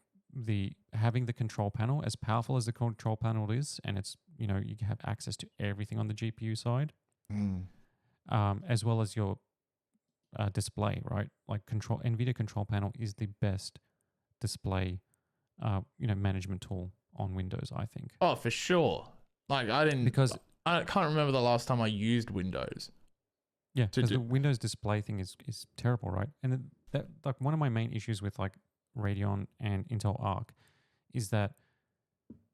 having the control panel, as powerful as the control panel is, and it's, you know, you have access to everything on the GPU side, as well as your display, right? Like NVIDIA control panel is the best display, you know, management tool on Windows, I think. Oh, for sure. Like I can't remember the last time I used Windows. Yeah, because the Windows display thing is terrible, right? And that like one of my main issues with like Radeon and Intel Arc is that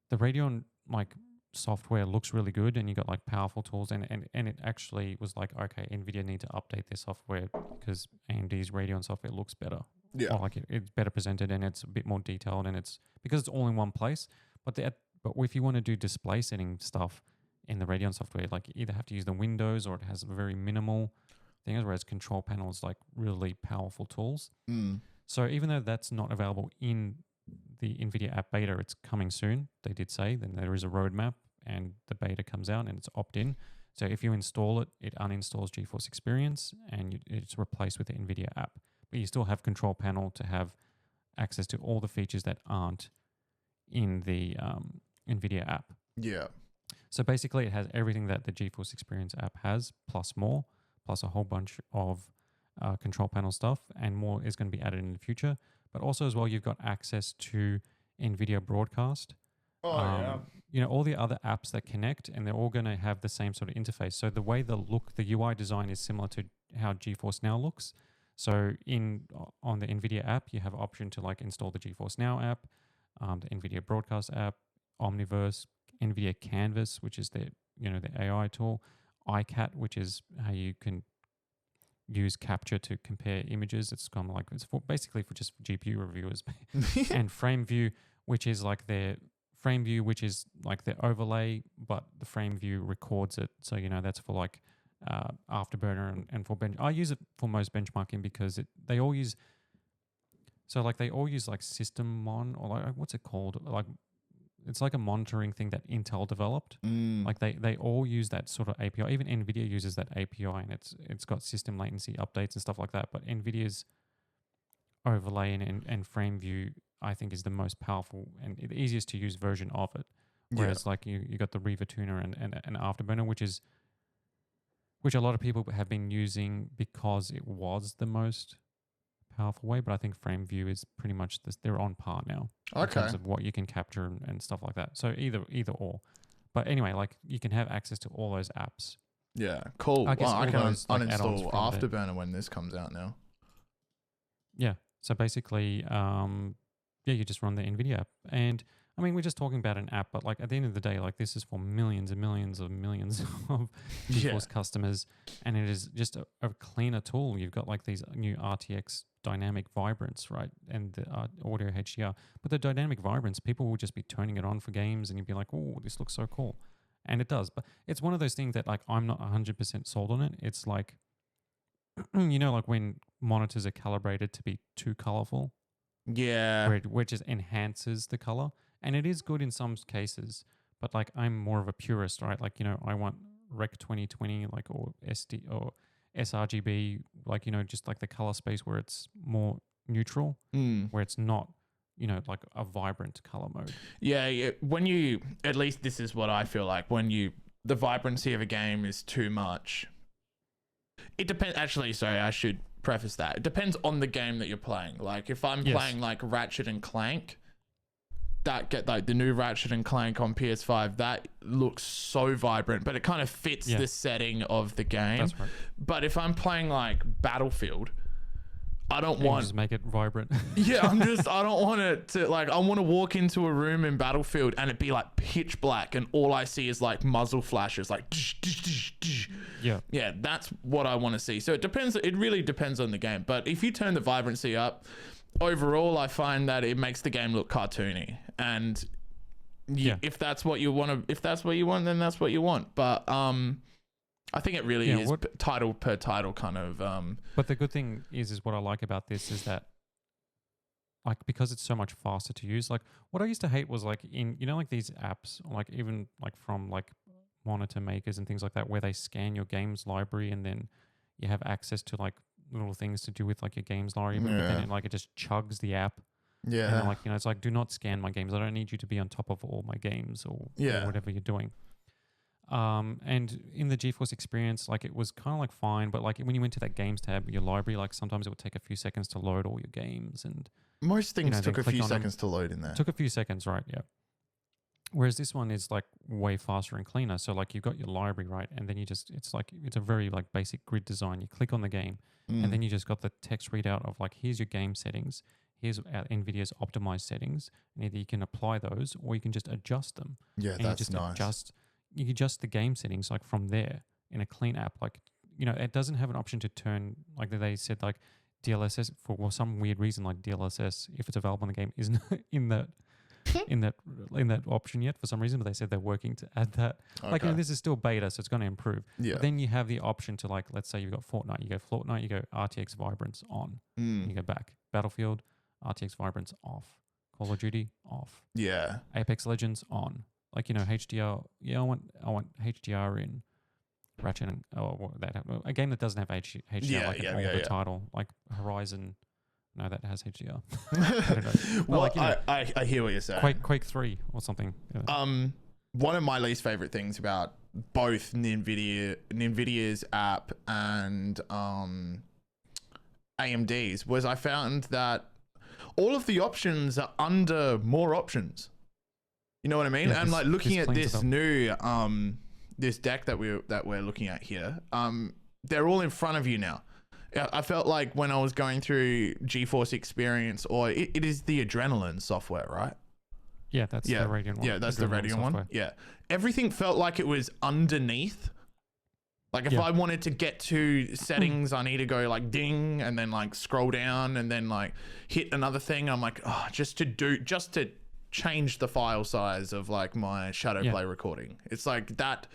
the Radeon like software looks really good and you got like powerful tools, and it actually was like, okay, NVIDIA need to update their software because AMD's Radeon software looks better. Yeah. Or like it's better presented and it's a bit more detailed, and it's because it's all in one place. But if you want to do display setting stuff in the Radeon software, like you either have to use the Windows or it has very minimal things, whereas control panels like really powerful tools. So even though that's not available in the NVIDIA App beta, it's coming soon. They did say then there is a roadmap and the beta comes out and it's opt-in. So if you install it, it uninstalls GeForce Experience and it's replaced with the NVIDIA App. But you still have control panel to have access to all the features that aren't in the NVIDIA App. Yeah. So basically it has everything that the GeForce Experience app has, plus more, plus a whole bunch of control panel stuff, and more is going to be added in the future. But also as well, you've got access to NVIDIA Broadcast. You know, all the other apps that connect, and they're all going to have the same sort of interface. So the way the UI design is similar to how GeForce Now looks. So on the NVIDIA app, you have an option to like install the GeForce Now app, the NVIDIA Broadcast app, Omniverse, NVIDIA Canvas, which is the AI tool, iCat, which is how you can use capture to compare images. It's kind of like basically for just GPU reviewers, and FrameView, which is like their overlay, but the FrameView records it. So that's for like Afterburner and for bench. I use it for most benchmarking because they all use like System Mon, or like what's it called? Like it's like a monitoring thing that Intel developed. Like they all use that sort of API. Even NVIDIA uses that API, and it's got system latency updates and stuff like that. But NVIDIA's overlay and FrameView, I think, is the most powerful and the easiest to use version of it. Whereas like you got the Riva Tuner and Afterburner, which a lot of people have been using because it was the most powerful way, but I think FrameView is pretty much they're on par now in terms of what you can capture and stuff like that. So either or. But anyway, like you can have access to all those apps. Yeah, cool. I can uninstall Afterburner when this comes out now. Yeah. So basically, you just run the NVIDIA app. And I mean, we're just talking about an app, but like at the end of the day, like this is for millions and millions of GeForce customers, and it is just a cleaner tool. You've got like these new RTX dynamic vibrance, right? And the audio HDR. But the dynamic vibrance, people will just be turning it on for games and you'd be like, oh, this looks so cool. And it does. But it's one of those things that like I'm not 100% sold on it. It's like, like when monitors are calibrated to be too colorful. Yeah. Where it just enhances the color. And it is good in some cases, but like I'm more of a purist, right? Like, I want Rec 2020, like, or SD or sRGB, like, just like the color space where it's more neutral, where it's not, like a vibrant color mode. Yeah. When at least this is what I feel like, when the vibrancy of a game is too much. It depends. Actually, sorry, I should preface that. It depends on the game that you're playing. Like if I'm playing like Ratchet and Clank, the new Ratchet and Clank on PS5, that looks so vibrant, but it kind of fits the setting of the game. That's right. But if I'm playing like Battlefield, I don't want just make it vibrant. I don't want it to like, I want to walk into a room in Battlefield and it be like pitch black and all I see is like muzzle flashes, like that's what I want to see. So it really depends on the game. But if you turn the vibrancy up, overall I find that it makes the game look cartoony. And if that's what you want, then that's what you want. But I think it really is title per title kind of. But the good thing is what I like about this is that, like, because it's so much faster to use. Like, what I used to hate was like like these apps, like even like from like monitor makers and things like that, where they scan your games library and then you have access to like little things to do with like your games library, but then it just chugs the app. Yeah. And like, it's like, do not scan my games. I don't need you to be on top of all my games or whatever you're doing. And in the GeForce experience, like it was kind of like fine, but like when you went to that games tab, your library, like sometimes it would take a few seconds to load all your games, and most things took a few seconds to load in there. Took a few seconds, right? Yeah. Whereas this one is like way faster and cleaner. So like you've got your library, right? And then it's a very like basic grid design. You click on the game and then you just got the text readout of like, here's your game settings. Here's NVIDIA's optimized settings. And either you can apply those or you can just adjust them. Yeah, and that's nice. You can adjust the game settings like from there in a clean app. Like, it doesn't have an option to turn, like they said, like DLSS for some weird reason, like DLSS, if it's available in the game, isn't in that option yet for some reason, but they said they're working to add that. Okay. Like, this is still beta, so it's going to improve. Yeah. But then you have the option to, like, let's say you've got Fortnite, you go RTX Vibrance on, and you go back. Battlefield, RTX Vibrance off. Call of Duty off. Yeah. Apex Legends on. Like, HDR. Yeah, I want HDR in Ratchet and a game that doesn't have HDR, the title, like Horizon. No, that has HDR. I don't know. Well, I hear what you're saying. Quake 3 or something. Yeah. One of my least favorite things about both NVIDIA's app and AMD's was I found that all of the options are under more options. You know what I mean? Yeah, and like looking at this new this deck that we're looking at here, they're all in front of you now. I felt like when I was going through GeForce Experience, or it is the Adrenaline software, right? Yeah, that's the Radeon one. Yeah, that's the Radeon one. Yeah. Everything felt like it was underneath. Like if I wanted to get to settings, I need to go like ding and then like scroll down and then like hit another thing. I'm like, just to change the file size of like my Shadowplay recording. It's like that.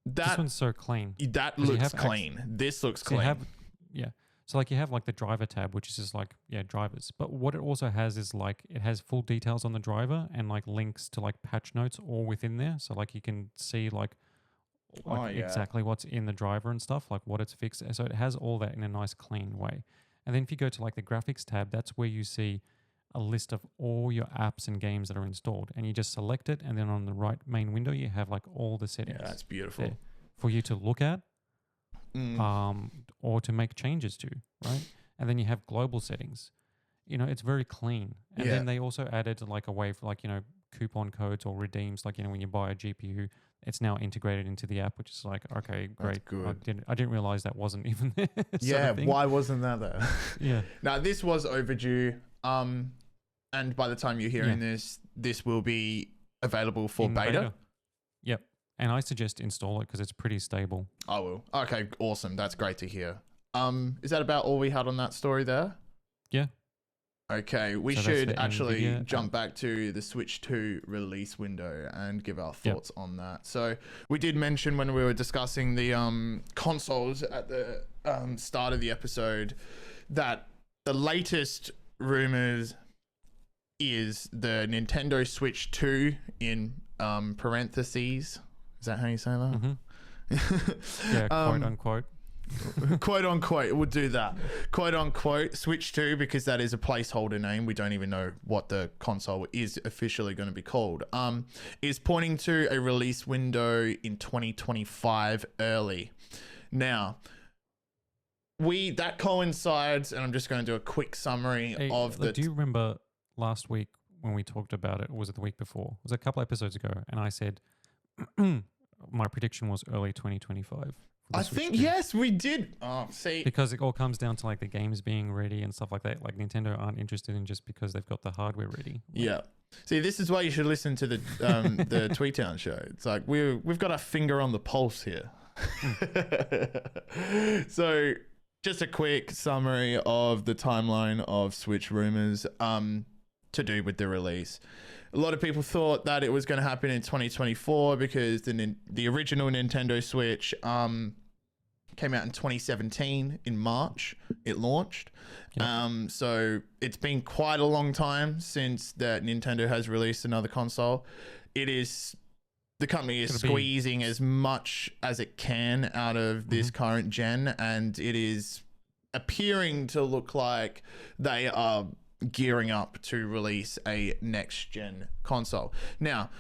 This one's so clean. That looks clean. This looks clean. So like you have like the driver tab, which is just like, drivers. But what it also has is like, it has full details on the driver and like links to like patch notes all within there. So like you can see like exactly what's in the driver and stuff, like what it's fixed. So it has all that in a nice clean way. And then if you go to like the graphics tab, that's where you see a list of all your apps and games that are installed. And you just select it. And then on the right main window, you have like all the settings. Yeah, that's beautiful. For you to look at. Or to make changes to, right? And then you have global settings. It's very clean. And then they also added like a way for like, coupon codes or redeems. Like, when you buy a GPU, it's now integrated into the app, which is like, okay, great. That's good. I didn't realize that wasn't even there. Yeah, why wasn't that there? Yeah. Now, this was overdue. And by the time you're hearing this will be available for beta. Yep. And I suggest install it because it's pretty stable. I will. Okay, awesome. That's great to hear. Is that about all we had on that story there? Yeah. Okay, we should actually jump back to the Switch 2 release window and give our thoughts on that. So we did mention when we were discussing the consoles at the start of the episode that the latest rumors is the Nintendo Switch 2 in parentheses. Is that how you say that? Mm-hmm. Yeah, quote unquote. Quote unquote, we'll do that. Quote unquote, Switch 2, because that is a placeholder name. We don't even know what the console is officially going to be called. Is pointing to a release window in 2025 early. Now, that coincides, and I'm just going to do a quick summary of the. Do you remember last week when we talked about it, or was it the week before? It was a couple episodes ago, and I said my prediction was early 2025. I think, yes, we did. Oh, see. Because it all comes down to like the games being ready and stuff like that. Like Nintendo aren't interested in just because they've got the hardware ready. Yeah. See, this is why you should listen to the the Tweetown show. It's like we've got our finger on the pulse here. So just a quick summary of the timeline of Switch rumors to do with the release. A lot of people thought that it was going to happen in 2024 because the original Nintendo Switch came out in 2017 in March. It launched. Yep. So it's been quite a long time since that Nintendo has released another console. The company is squeezing as much as it can out of this current gen, and it is appearing to look like they are gearing up to release a next-gen console. Now,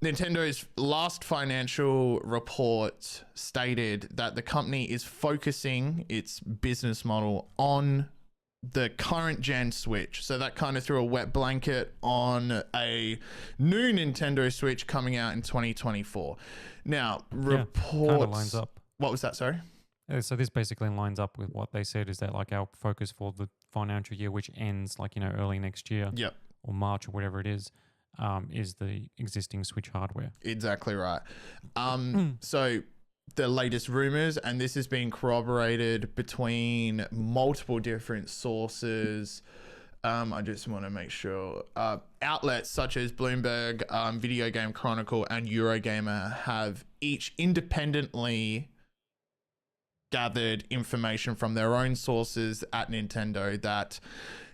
Nintendo's last financial report stated that the company is focusing its business model on the current gen Switch. So that kind of threw a wet blanket on a new Nintendo Switch coming out in 2024. Now, reports... kind of lines up. What was that, sorry? So this basically lines up with what they said is that like our focus for the financial year, which ends like, early next year or March or whatever it is the existing Switch hardware. Exactly right. So the latest rumors, and this has been corroborated between multiple different sources. I just want to make sure outlets such as Bloomberg, Video Game Chronicle, and Eurogamer have each independently gathered information from their own sources at Nintendo that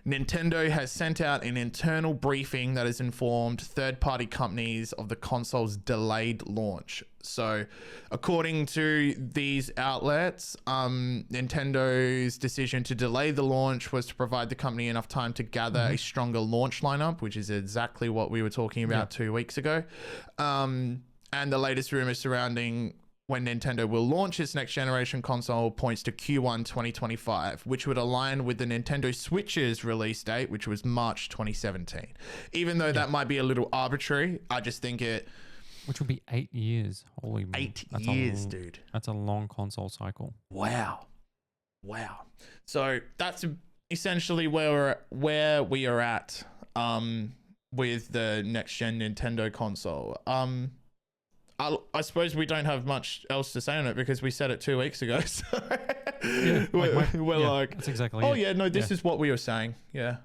Nintendo has sent out an internal briefing that has informed third-party companies of the console's delayed launch. So, according to these outlets, Nintendo's decision to delay the launch was to provide the company enough time to gather a stronger launch lineup, which is exactly what we were talking about 2 weeks ago. And the latest rumors surrounding when Nintendo will launch its next generation console points to Q1 2025, which would align with the Nintendo Switch's release date, which was March 2017. Even though that might be a little arbitrary, I just think it... Which would be 8 years. Holy... 8 years, dude. That's a long console cycle. Wow. So that's essentially where we are at with the next gen Nintendo console. I suppose we don't have much else to say on it because we said it 2 weeks ago. So we're like, that's exactly. Oh yeah, no, this is what we were saying. Yeah,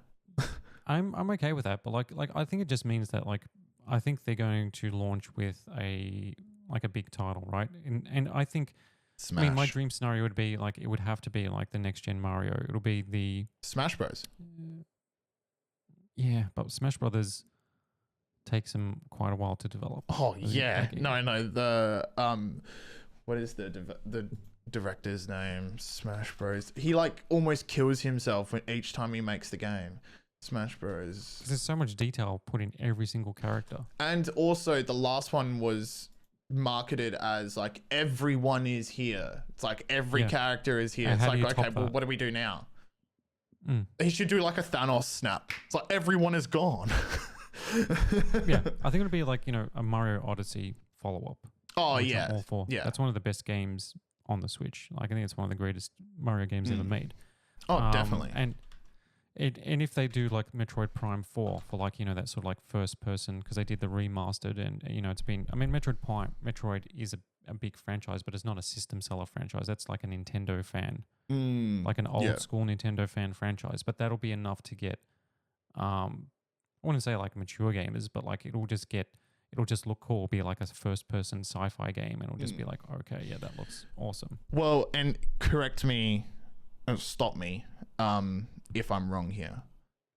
I'm okay with that, but like I think it just means that like I think they're going to launch with a big title, right? And I think Smash. I mean my dream scenario would be like it would have to be like the next gen Mario. It'll be the Smash Bros. Yeah, but Smash Brothers takes them quite a while to develop. Oh yeah, no. The what is the director's name? Smash Bros. He like almost kills himself each time he makes the game. Smash Bros. There's so much detail put in every single character. And also the last one was marketed as like everyone is here. It's like every character is here. And it's like, okay, well, what do we do now? He should do like a Thanos snap. It's like everyone is gone. Yeah, I think it'll be like a Mario Odyssey follow-up. Oh yeah, all four. Yeah, that's one of the best games on the Switch. Like I think it's one of the greatest Mario games ever made. Oh, definitely. And if they do like Metroid Prime 4 for like that sort of like first person, because they did the remastered and it's been. I mean, Metroid is a big franchise, but it's not a system seller franchise. That's like a Nintendo fan, like an old school Nintendo fan franchise. But that'll be enough to get. I wouldn't say like mature gamers, but like it'll just look cool. It'll be like a first person sci-fi game and it'll just be like, okay, yeah, that looks awesome. Well, and correct me, stop me if I'm wrong here.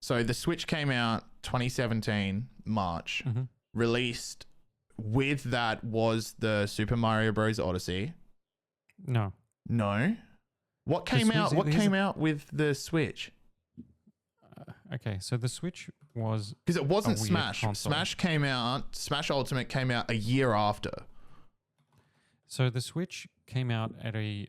So the Switch came out 2017, March, released with that was the Super Mario Bros. Odyssey. No. What came out with the Switch? Okay, so the Switch was... Because it wasn't Smash. Console. Smash Ultimate came out a year after. So the Switch came out at a...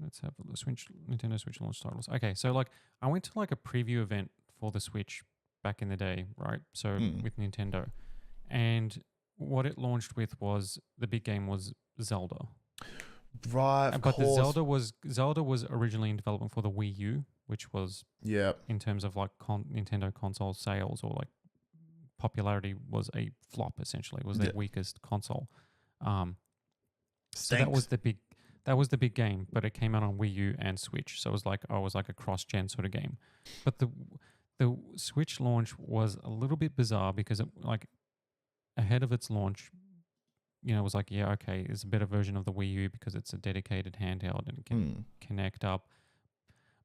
let's have the Nintendo Switch launch titles. Okay, so like I went to like a preview event for the Switch back in the day, right? So with Nintendo. And what it launched with was... The big game was Zelda. Right, but the Zelda was originally in development for the Wii U, which was in terms of like Nintendo console sales or like popularity was a flop. Essentially, it was their weakest console. So that was the big game, but it came out on Wii U and Switch, so it was like a cross-gen sort of game. But the Switch launch was a little bit bizarre because it like ahead of its launch. It was like, yeah, okay, it's a better version of the Wii U because it's a dedicated handheld and can connect up.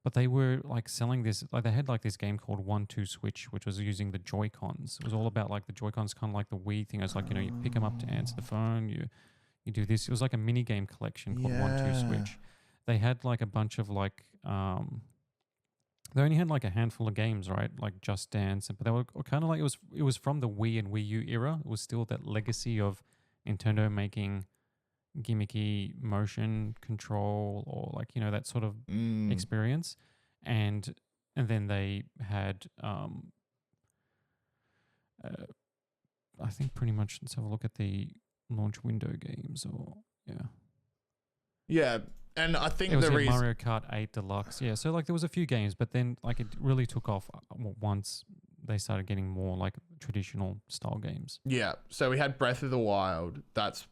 But they were like selling this, like they had like this game called 1-2 Switch, which was using the Joy-Cons. It was all about like the Joy-Cons, kind of like the Wii thing. It was like, you pick them up to answer the phone, you You do this. It was like a mini game collection called One Two Yeah. Switch. They had like a bunch of like they only had like a handful of games, right? Like Just Dance, but they were kind of like it was from the Wii and Wii U era. It was still that legacy of Nintendo making gimmicky motion control or like that sort of experience, and then they had I think pretty much, let's have a look at the launch window games. Or Yeah, and I think it was the reason Mario Kart 8 Deluxe. Yeah, so like there was a few games, but then like it really took off once they started getting more like traditional style games. Yeah, so we had Breath of the Wild. That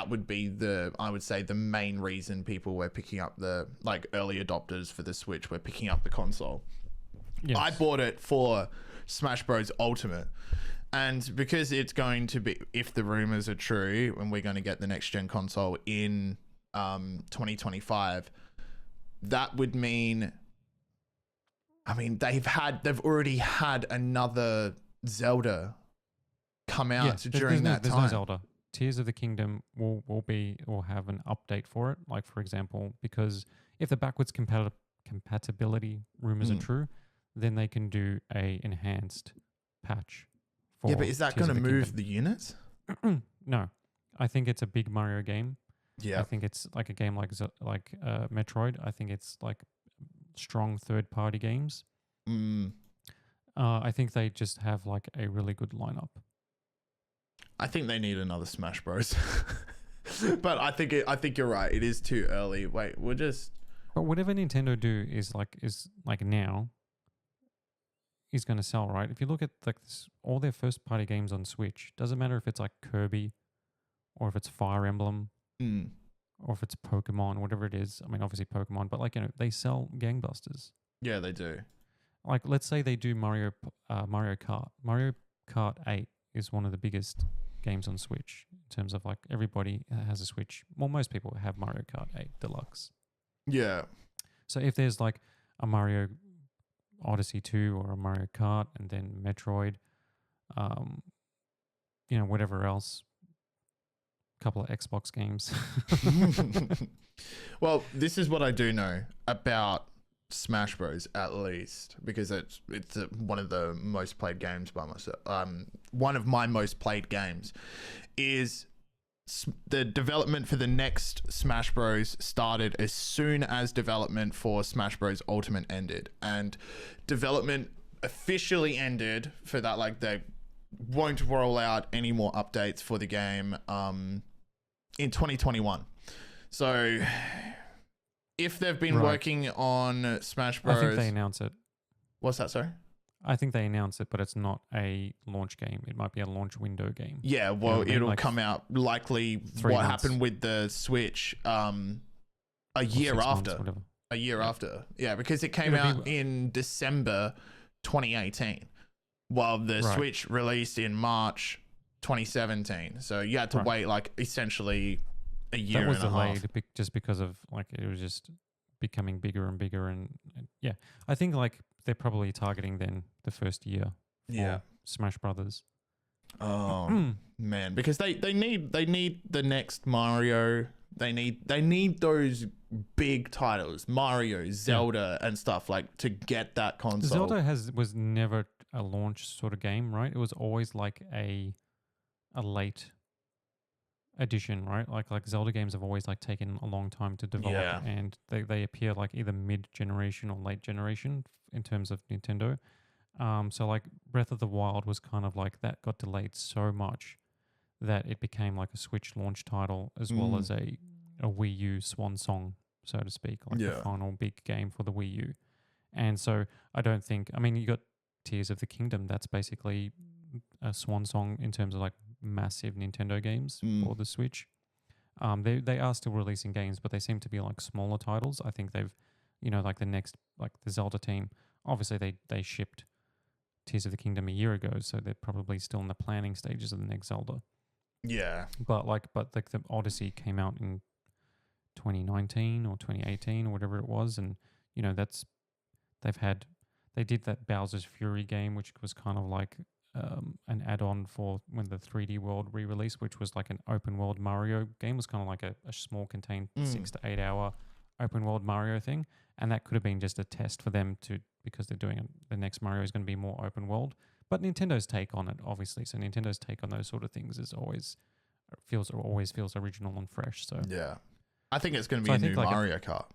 would be I would say the main reason people were picking up the like early adopters for the Switch were picking up the console. Yes. I bought it for Smash Bros Ultimate. And because it's going to be, if the rumors are true, and we're going to get the next gen console in 2025, that would mean, I mean, they've already had another Zelda come out during that there's time. no Zelda. Tears of the Kingdom will have an update for it. Like for example, because if the backwards compatibility rumors are true, then they can do a enhanced patch. Yeah, but is that going to move the units? No, I think it's a big Mario game. Yeah, I think it's like a game like Metroid. I think it's like strong third-party games. I think they just have like a really good lineup. I think they need another Smash Bros. But I think you're right. It is too early. Wait, But whatever Nintendo do is like now is going to sell, right? If you look at like all their first party games on Switch, doesn't matter if it's like Kirby or if it's Fire Emblem or if it's Pokemon, whatever it is. I mean, obviously Pokemon, but like they sell gangbusters. Yeah, they do. Like let's say they do Mario Kart. Mario Kart 8 is one of the biggest games on Switch in terms of like everybody has a Switch. Well, most people have Mario Kart 8 Deluxe. Yeah. So if there's like a Mario Odyssey 2 or a Mario Kart and then Metroid, whatever else, a couple of Xbox games. Well, this is what I do know about Smash Bros, at least, because it's one of the most played games by myself. One of my most played games is the development for the next Smash Bros started as soon as development for Smash Bros Ultimate ended, and development officially ended for that. Like they won't roll out any more updates for the game in 2021. So if they've been working on Smash Bros, I think they announce it. What's that, sorry? I think they announce it, but it's not a launch game. It might be a launch window game. Yeah, well, it'll come out likely what happened with the Switch a year after. A year after. Yeah, because it came out in December 2018, while the Switch released in March 2017. So you had to wait like essentially a year and a half. That was delayed just because of like it was just becoming bigger and bigger, and yeah, I think like they're probably targeting then the first year for Smash Brothers. Oh man, because they need the next Mario. They need those big titles, Mario, Zelda, and stuff like to get that console. Zelda was never a launch sort of game, right? It was always like a late edition, right? Like Zelda games have always like taken a long time to develop, and they appear like either mid generation or late generation in terms of Nintendo. So like Breath of the Wild was kind of like that got delayed so much that it became like a Switch launch title as well as a Wii U swan song, so to speak, like the final big game for the Wii U. And so I don't think, I mean, you got Tears of the Kingdom, that's basically a swan song in terms of like massive Nintendo games for the Switch. They are still releasing games, but they seem to be like smaller titles. I think they've, like the next, like the Zelda team, obviously they shipped Tears of the Kingdom a year ago, so they're probably still in the planning stages of the next Zelda. Yeah. But the Odyssey came out in 2019 or 2018 or whatever it was, and they did that Bowser's Fury game, which was kind of like an add-on for when the 3D World re-released, which was like an open world Mario game. It was kind of like a small contained 6 to 8 hour open world Mario thing, and that could have been just a test for them because they're doing the next Mario is going to be more open world. But Nintendo's take on it, obviously, so Nintendo's take on those sort of things is always feels original and fresh. So yeah, I think it's going to be a new Mario Kart.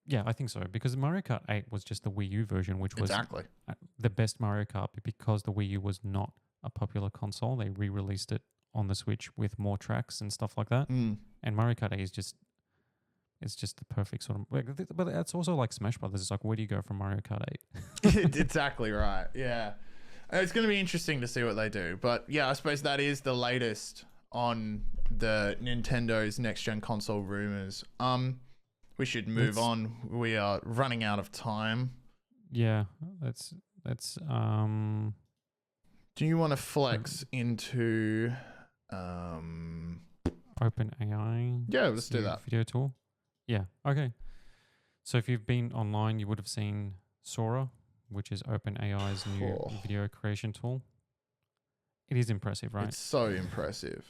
Yeah, I think so, because Mario Kart 8 was just the Wii U version, which was exactly the best Mario Kart, but because the Wii U was not a popular console, they re-released it on the Switch with more tracks and stuff like that. And Mario Kart 8 is just the perfect sort of, but it's also like Smash Brothers. It's like, where do you go from Mario Kart 8? Exactly right. Yeah, it's going to be interesting to see what they do. But yeah, I suppose that is the latest on the Nintendo's next gen console rumors. We should move on. We are running out of time. Yeah, that's Do you want to flex into OpenAI? Yeah, let's do that. Video tool. Yeah. Okay. So if you've been online, you would have seen Sora, which is OpenAI's new video creation tool. It is impressive, right? It's so impressive.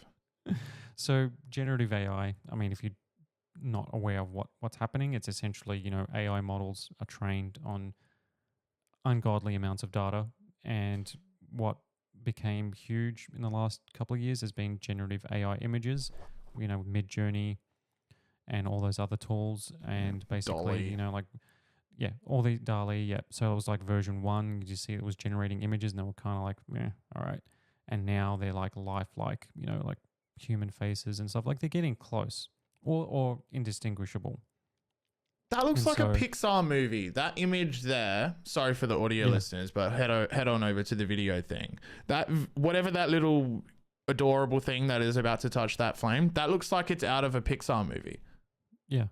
So generative AI, I mean, if you're not aware of what's happening, it's essentially, AI models are trained on ungodly amounts of data, and what became huge in the last couple of years has been generative AI images, Mid-Journey and all those other tools, and basically, DALL-E. all the DALL-E, yeah. So it was like version 1, you see it was generating images, and they were kind of like, yeah, all right. And now they're like lifelike, like human faces and stuff. Like they're getting close or indistinguishable. That looks like a Pixar movie. That image there, sorry for the audio listeners, but head on over to the video thing. That whatever that little adorable thing that is about to touch that flame, that looks like it's out of a Pixar movie. Yeah.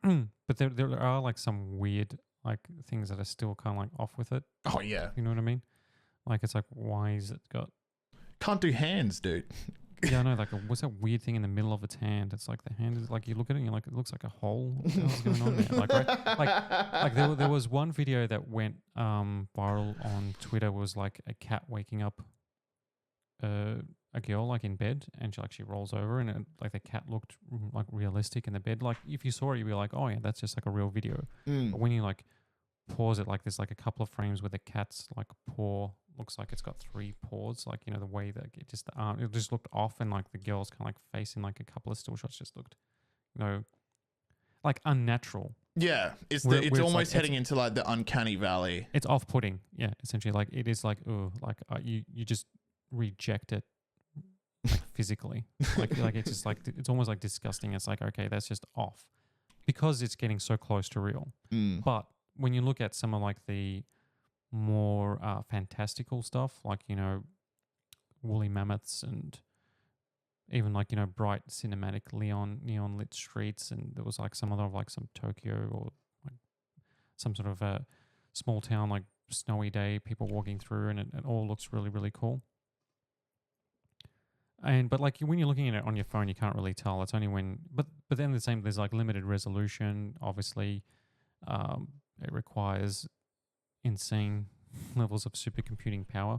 But there are like some weird like things that are still kind of like off with it. Oh yeah. You know what I mean? Like it's like, why is it got... Can't do hands, dude. Yeah, I know. Like, what's that weird thing in the middle of its hand? It's like the hand is like, you look at it and you're like, it looks like a hole. What the hell's going on there? Like, right? Like there was one video that went viral on Twitter. Was like a cat waking up a girl like in bed, and she rolls over, and like the cat looked like realistic in the bed. Like if you saw it, you'd be like, oh yeah, that's just like a real video. But when you like pause it, like there's like a couple of frames where the cat's like paw looks like it's got 3 paws, like the way that it just it just looked off, and like the girl's kind of like face in like a couple of still shots just looked like unnatural. Yeah, it's almost like, heading into like the uncanny valley. It's off-putting. Yeah, essentially, like it is like you just reject it like physically. like it's just like it's almost like disgusting. It's like, okay, that's just off because it's getting so close to real. But when you look at some of like the more fantastical stuff, like woolly mammoths, and even like bright cinematic neon lit streets, and there was like some other like some Tokyo or like some sort of a small town, like snowy day, people walking through, and it all looks really, really cool. But like when you're looking at it on your phone, you can't really tell. It's only when, but then there's like limited resolution. Obviously, it requires insane levels of supercomputing power.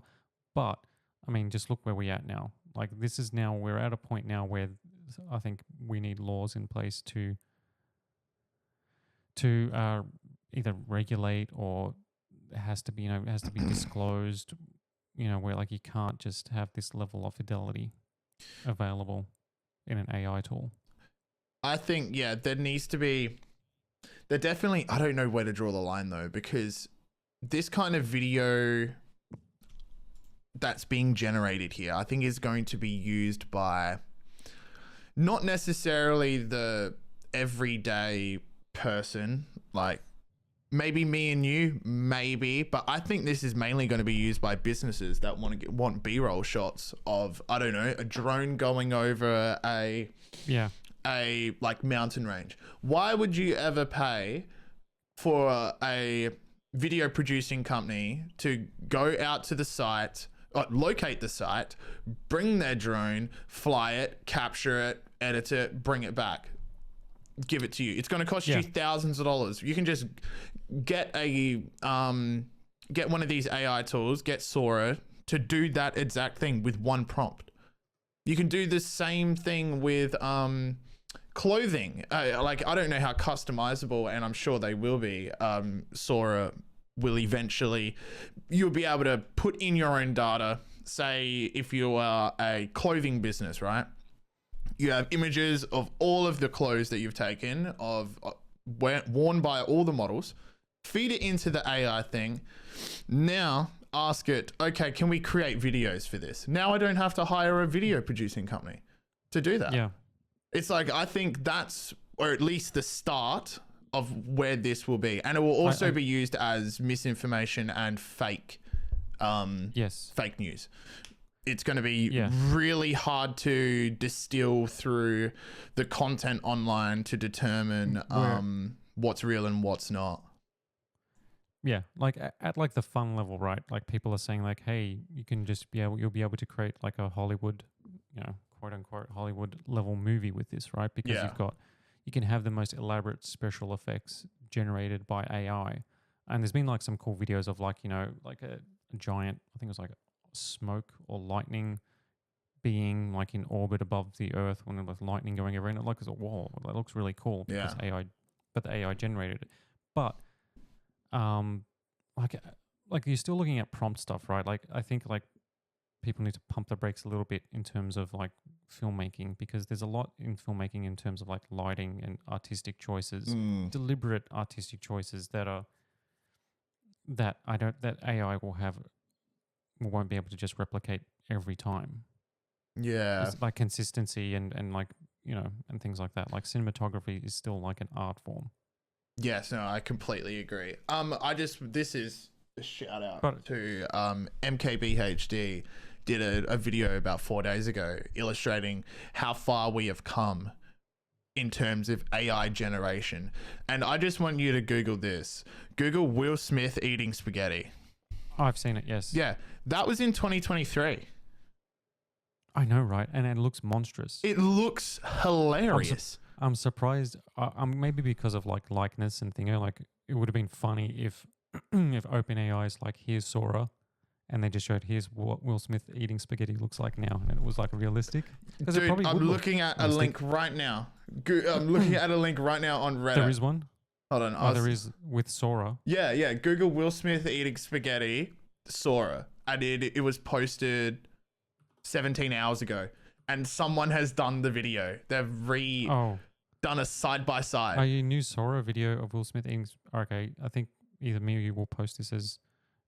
But I mean, just look where we're at now. Like we're at a point now where I think we need laws in place to either regulate, or it has to be disclosed. Where like you can't just have this level of fidelity available in an AI tool. I think, yeah, there definitely, I don't know where to draw the line though, because this kind of video that's being generated here, I think is going to be used by not necessarily the everyday person, like maybe me and you, maybe, but I think this is mainly going to be used by businesses that want B-roll shots of, I don't know, a drone going over a like mountain range. Why would you ever pay for a video producing company to go out to the site, locate the site, bring their drone, fly it, capture it, edit it, bring it back, give it to you? It's going to cost you thousands of dollars. You can just get a get one of these AI tools, get Sora to do that exact thing with one prompt. You can do the same thing with clothing. Like, I don't know how customizable, and I'm sure they will be. Sora will eventually, you'll be able to put in your own data. Say if you are a clothing business, right? You have images of all of the clothes that you've taken, of worn by all the models. Feed it into the AI thing. Now ask it, okay, can we create videos for this? Now I don't have to hire a video producing company to do that. Yeah. It's like, I think that's, or at least the start of where this will be. And it will also be used as misinformation and fake fake news. It's going to be really hard to distill through the content online to determine what's real and what's not. Yeah, like at like the fun level, right? Like people are saying like, hey, you'll be able to create like a Hollywood, quote unquote Hollywood level movie with this, right? Because you can have the most elaborate special effects generated by AI. And there's been like some cool videos of like, like a giant, I think it was like smoke or lightning being like in orbit above the Earth when it was lightning going everywhere. And it looks that looks really cool because the AI generated it. But like you're still looking at prompt stuff, right? Like I think like people need to pump the brakes a little bit in terms of like filmmaking, because there's a lot in filmmaking in terms of like lighting and artistic choices, deliberate artistic choices that AI won't be able to just replicate every time. Yeah. It's like consistency and like, and things like that. Like cinematography is still like an art form. Yes, no, I completely agree. This is a shout out to MKBHD did a video about 4 days ago illustrating how far we have come in terms of AI generation. And I just want you to Google this. Google Will Smith eating spaghetti. I've seen it, yes. Yeah, that was in 2023. I know, right? And it looks monstrous. It looks hilarious. I'm surprised. Maybe because of like likeness and thing. Like it would have been funny if OpenAI is like, here's Sora, and they just showed here's what Will Smith eating spaghetti looks like now, and it was like realistic. Dude, I'm looking at a link right now. I'm looking at a link right now on Reddit. There is one. Hold on. There is with Sora. Yeah. Google Will Smith eating spaghetti, Sora, and it was posted 17 hours ago. And someone has done the video. They've done a side by side. Oh, you new Sora video of Will Smith eating? Okay, I think either me or you will post this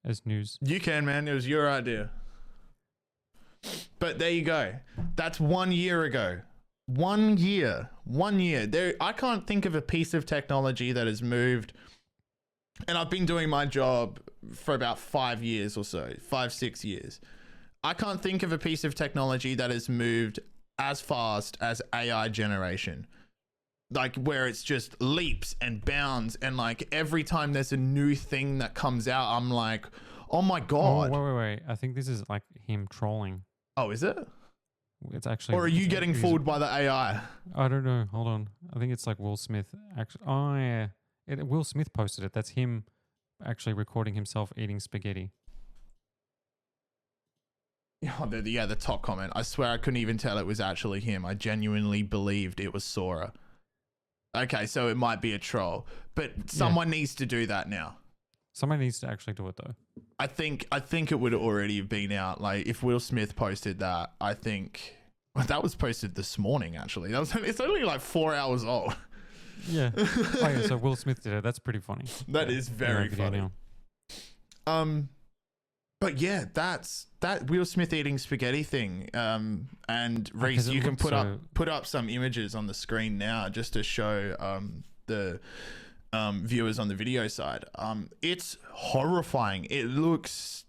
as news. You can, man. It was your idea. But there you go. That's 1 year ago. 1 year. 1 year. I can't think of a piece of technology that has moved. And I've been doing my job for about 5 years or so, 5-6 years. I can't think of a piece of technology that has moved as fast as AI generation. Like where it's just leaps and bounds, and like every time there's a new thing that comes out, I'm like, oh my God. Oh, wait. I think this is like him trolling. Oh, is it? It's actually. Or are you getting fooled by the AI? I don't know. Hold on. I think it's like Will Smith. Actually, oh yeah. Will Smith posted it. That's him actually recording himself eating spaghetti. Oh, the top comment. I swear I couldn't even tell it was actually him. I genuinely believed it was Sora. Okay, so it might be a troll, but someone needs to do that now. Someone needs to actually do it though. I think it would already have been out. Like if Will Smith posted that, I think that was posted this morning. Actually, it's only like 4 hours old. Yeah. So Will Smith did it. That's pretty funny. That is very funny. Now. But yeah, that Will Smith eating spaghetti thing. And Reese, you can put up some images on the screen now just to show the viewers on the video side. It's horrifying. It looks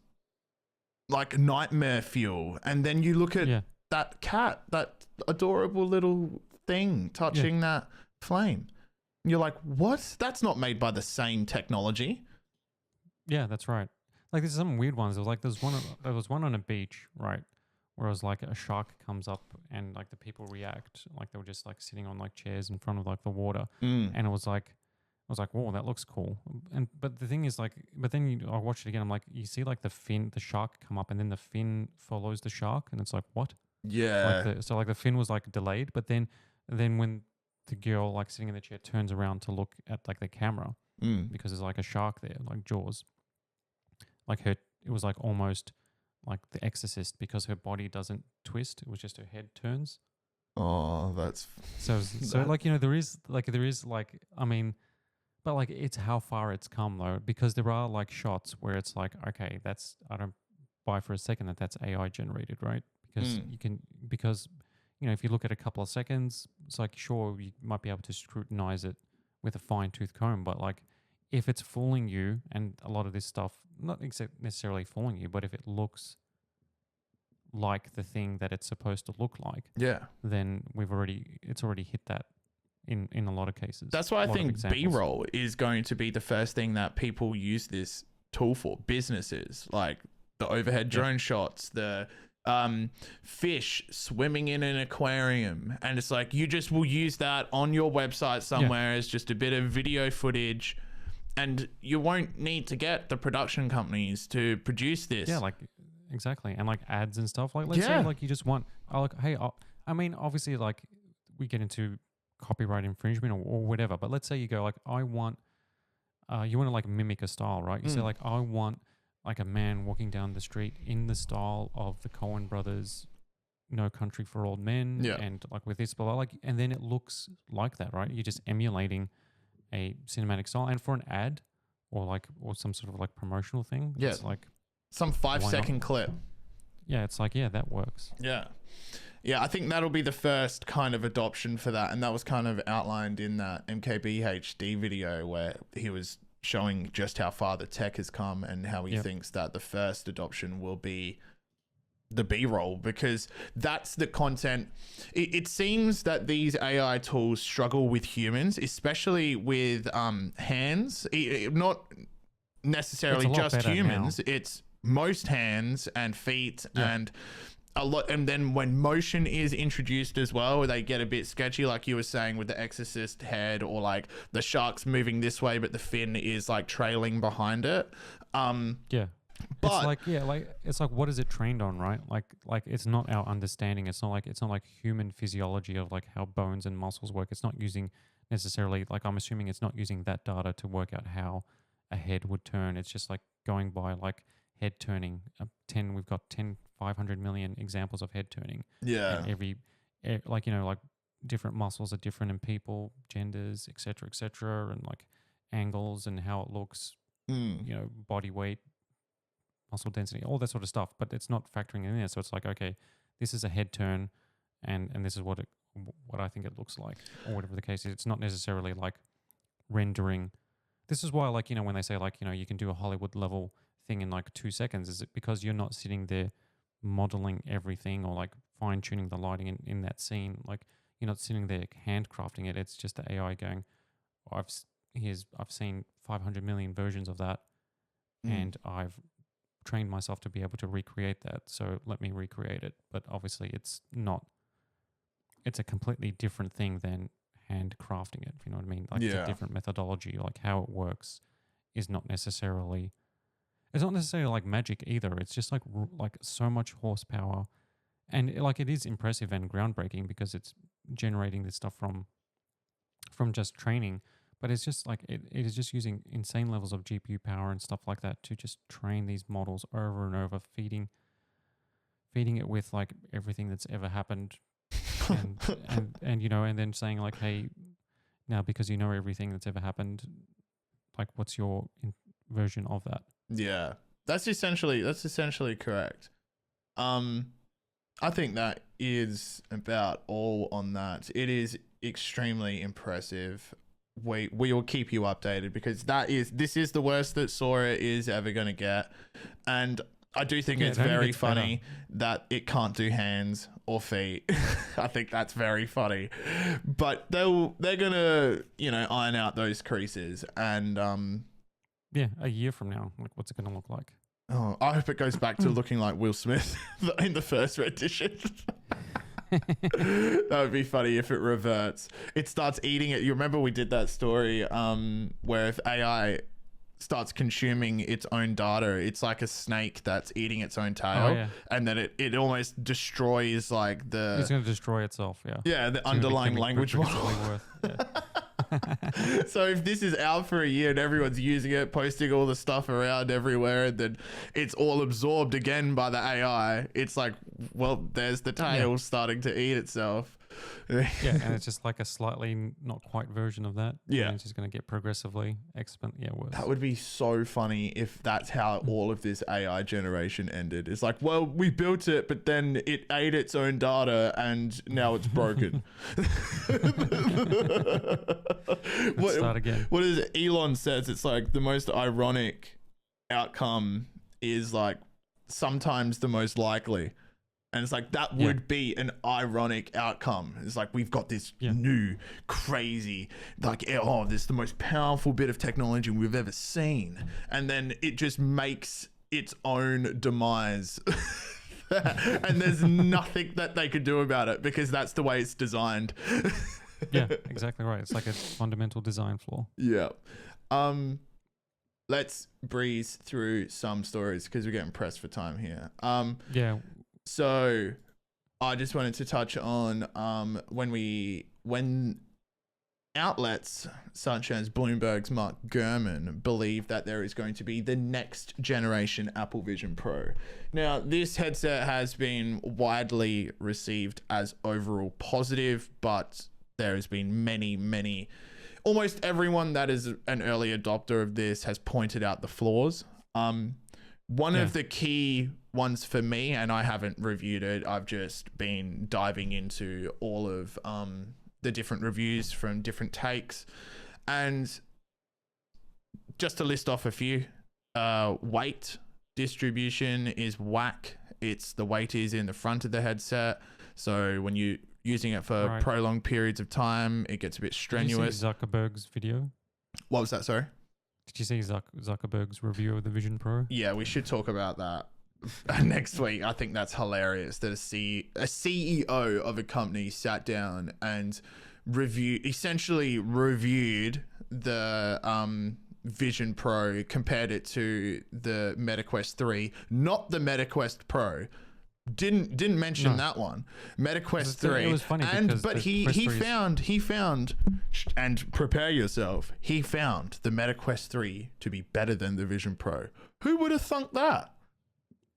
like nightmare fuel. And then you look at that cat, that adorable little thing touching that flame. You're like, what? That's not made by the same technology. Yeah, that's right. Like there's some weird ones. There was one on a beach, right? Where it was like a shark comes up and like the people react like they were just like sitting on like chairs in front of like the water, and it was like was like, whoa, that looks cool. But the thing is, like, but then I watched it again. I'm like, you see, like the shark come up, and then the fin follows the shark, and it's like, what? Yeah. Like the fin was like delayed, but then when the girl like sitting in the chair turns around to look at like the camera because there's like a shark there, like Jaws. Like it was like almost like The Exorcist because her body doesn't twist; it was just her head turns. Oh, that's so like there is I mean, but like it's how far it's come though, because there are like shots where it's like, okay, I don't buy for a second that that's AI generated, right? Because if you look at a couple of seconds, it's like, sure, you might be able to scrutinize it with a fine tooth comb, but like if it's fooling you, and a lot of this stuff, not necessarily fooling you, but if it looks like the thing that it's supposed to look like, then it's already hit that in a lot of cases. That's why I think B-roll is going to be the first thing that people use this tool for. Businesses, like the overhead drone shots, the fish swimming in an aquarium, and it's like you just will use that on your website somewhere as just a bit of video footage, and you won't need to get the production companies to produce this. Yeah, like exactly, and like ads and stuff. Like let's say like you just want, I mean, obviously like we get into copyright infringement or whatever, but let's say you go like, I want, you want to like mimic a style, right? You say like, I want like a man walking down the street in the style of the Coen brothers, No Country for Old Men, and like with this, blah, blah, like, and then it looks like that, right? You're just emulating a cinematic style, and for an ad or some sort of like promotional thing, it's like some 5-second clip. Yeah, it's like, yeah, that works. Yeah, I think that'll be the first kind of adoption for that, and that was kind of outlined in that MKBHD video where he was showing just how far the tech has come and how he thinks that the first adoption will be the B-roll, because that's the content. It seems that these AI tools struggle with humans, especially with hands. Not necessarily just humans. Now. It's most hands and feet and a lot. And then when motion is introduced as well, they get a bit sketchy, like you were saying with the Exorcist head, or like the shark's moving this way but the fin is like trailing behind it. But it's like what is it trained on, right? Like it's not our understanding. It's not like human physiology of like how bones and muscles work. It's not using necessarily, like, I'm assuming it's not using that data to work out how a head would turn. It's just like going by like head turning. We've got 500 million examples of head turning. Yeah. And every like different muscles are different in people, genders, etc., and like angles and how it looks, body weight, muscle density, all that sort of stuff, but it's not factoring in there. So it's like, okay, this is a head turn, and this is what I think it looks like, or whatever the case is. It's not necessarily like rendering. This is why, like, when they say like, you can do a Hollywood level thing in like 2 seconds, is it because you're not sitting there modeling everything or like fine tuning the lighting in that scene? Like, you're not sitting there handcrafting it. It's just the AI going, I've seen 500 million versions of that, and I've trained myself to be able to recreate that, so let me recreate it. But obviously it's a completely different thing than handcrafting it, if you know what I mean. Like it's a different methodology. Like how it works is not necessarily, it's not necessarily like magic either. It's just like so much horsepower, and like it is impressive and groundbreaking because it's generating this stuff from just training. But it's just like it is just using insane levels of GPU power and stuff like that to just train these models over and over, feeding it with like everything that's ever happened, and and then saying like, hey, now because you know everything that's ever happened, like what's your version of that? Yeah, that's essentially correct. I think that is about all on that. It is extremely impressive. We will keep you updated, because this is the worst that Sora is ever going to get. And I do think it's very funny that it can't do hands or feet. I think that's very funny. But they're going to, iron out those creases. And a year from now, like what's it going to look like? Oh, I hope it goes back to looking like Will Smith in the first rendition. That would be funny if it reverts. It starts eating it. You remember we did that story where if AI starts consuming its own data, it's like a snake that's eating its own tail, and then it almost destroys like it's going to destroy itself. The underlying language model. So if this is out for a year and everyone's using it, posting all the stuff around everywhere, and then it's all absorbed again by the AI, it's like, well, there's the tail starting to eat itself. And it's just like a slightly not quite version of that. And it's just going to get progressively worse. That would be so funny if that's how all of this AI generation ended. It's like, well, we built it, but then it ate its own data and now it's broken. Start again. What is it? Elon says it's like the most ironic outcome is like sometimes the most likely. And it's like, that would be an ironic outcome. It's like, we've got this new, crazy, like, oh, this is the most powerful bit of technology we've ever seen. And then it just makes its own demise. And there's nothing that they could do about it because that's the way it's designed. Yeah, exactly right. It's like a fundamental design flaw. Yeah. Let's breeze through some stories because we're getting pressed for time here. So I just wanted to touch on when outlets such as Bloomberg's Mark Gurman believe that there is going to be the next generation Apple Vision Pro. Now, this headset has been widely received as overall positive, but there has been many, almost everyone that is an early adopter of this has pointed out the flaws. One of the key ones for me, and I haven't reviewed it, I've just been diving into all of the different reviews from different takes. And just to list off a few, weight distribution is whack. The weight is in the front of the headset. So when you're using it for prolonged periods of time, it gets a bit strenuous. Did you see Zuckerberg's video? What was that, sorry? Did you see Zuckerberg's review of the Vision Pro? Yeah, we should talk about that next week. I think that's hilarious that a CEO of a company sat down and essentially reviewed the Vision Pro, compared it to the Meta Quest 3, not the Meta Quest Pro. Didn't mention that one. Meta Quest 3. It was funny but he found and prepare yourself. He found the Meta Quest 3 to be better than the Vision Pro. Who would have thunk that?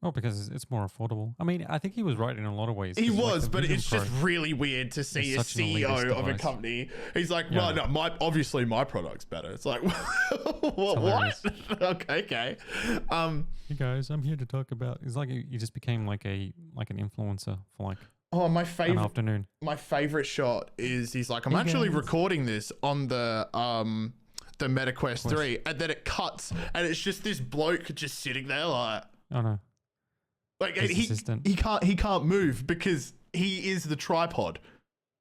Oh, because it's more affordable. I mean, I think he was right in a lot of ways. He was, but it's just really weird to see a CEO of a company. He's like, well, no, obviously my product's better. It's like, what? Okay. Hey guys, I'm here to talk about. It's like you just became like an influencer for like. Oh, my favorite afternoon. My favorite shot is he's like, I'm actually recording this on the Meta Quest 3, and then it cuts, and it's just this bloke just sitting there like, oh no. Like he can't move because he is the tripod.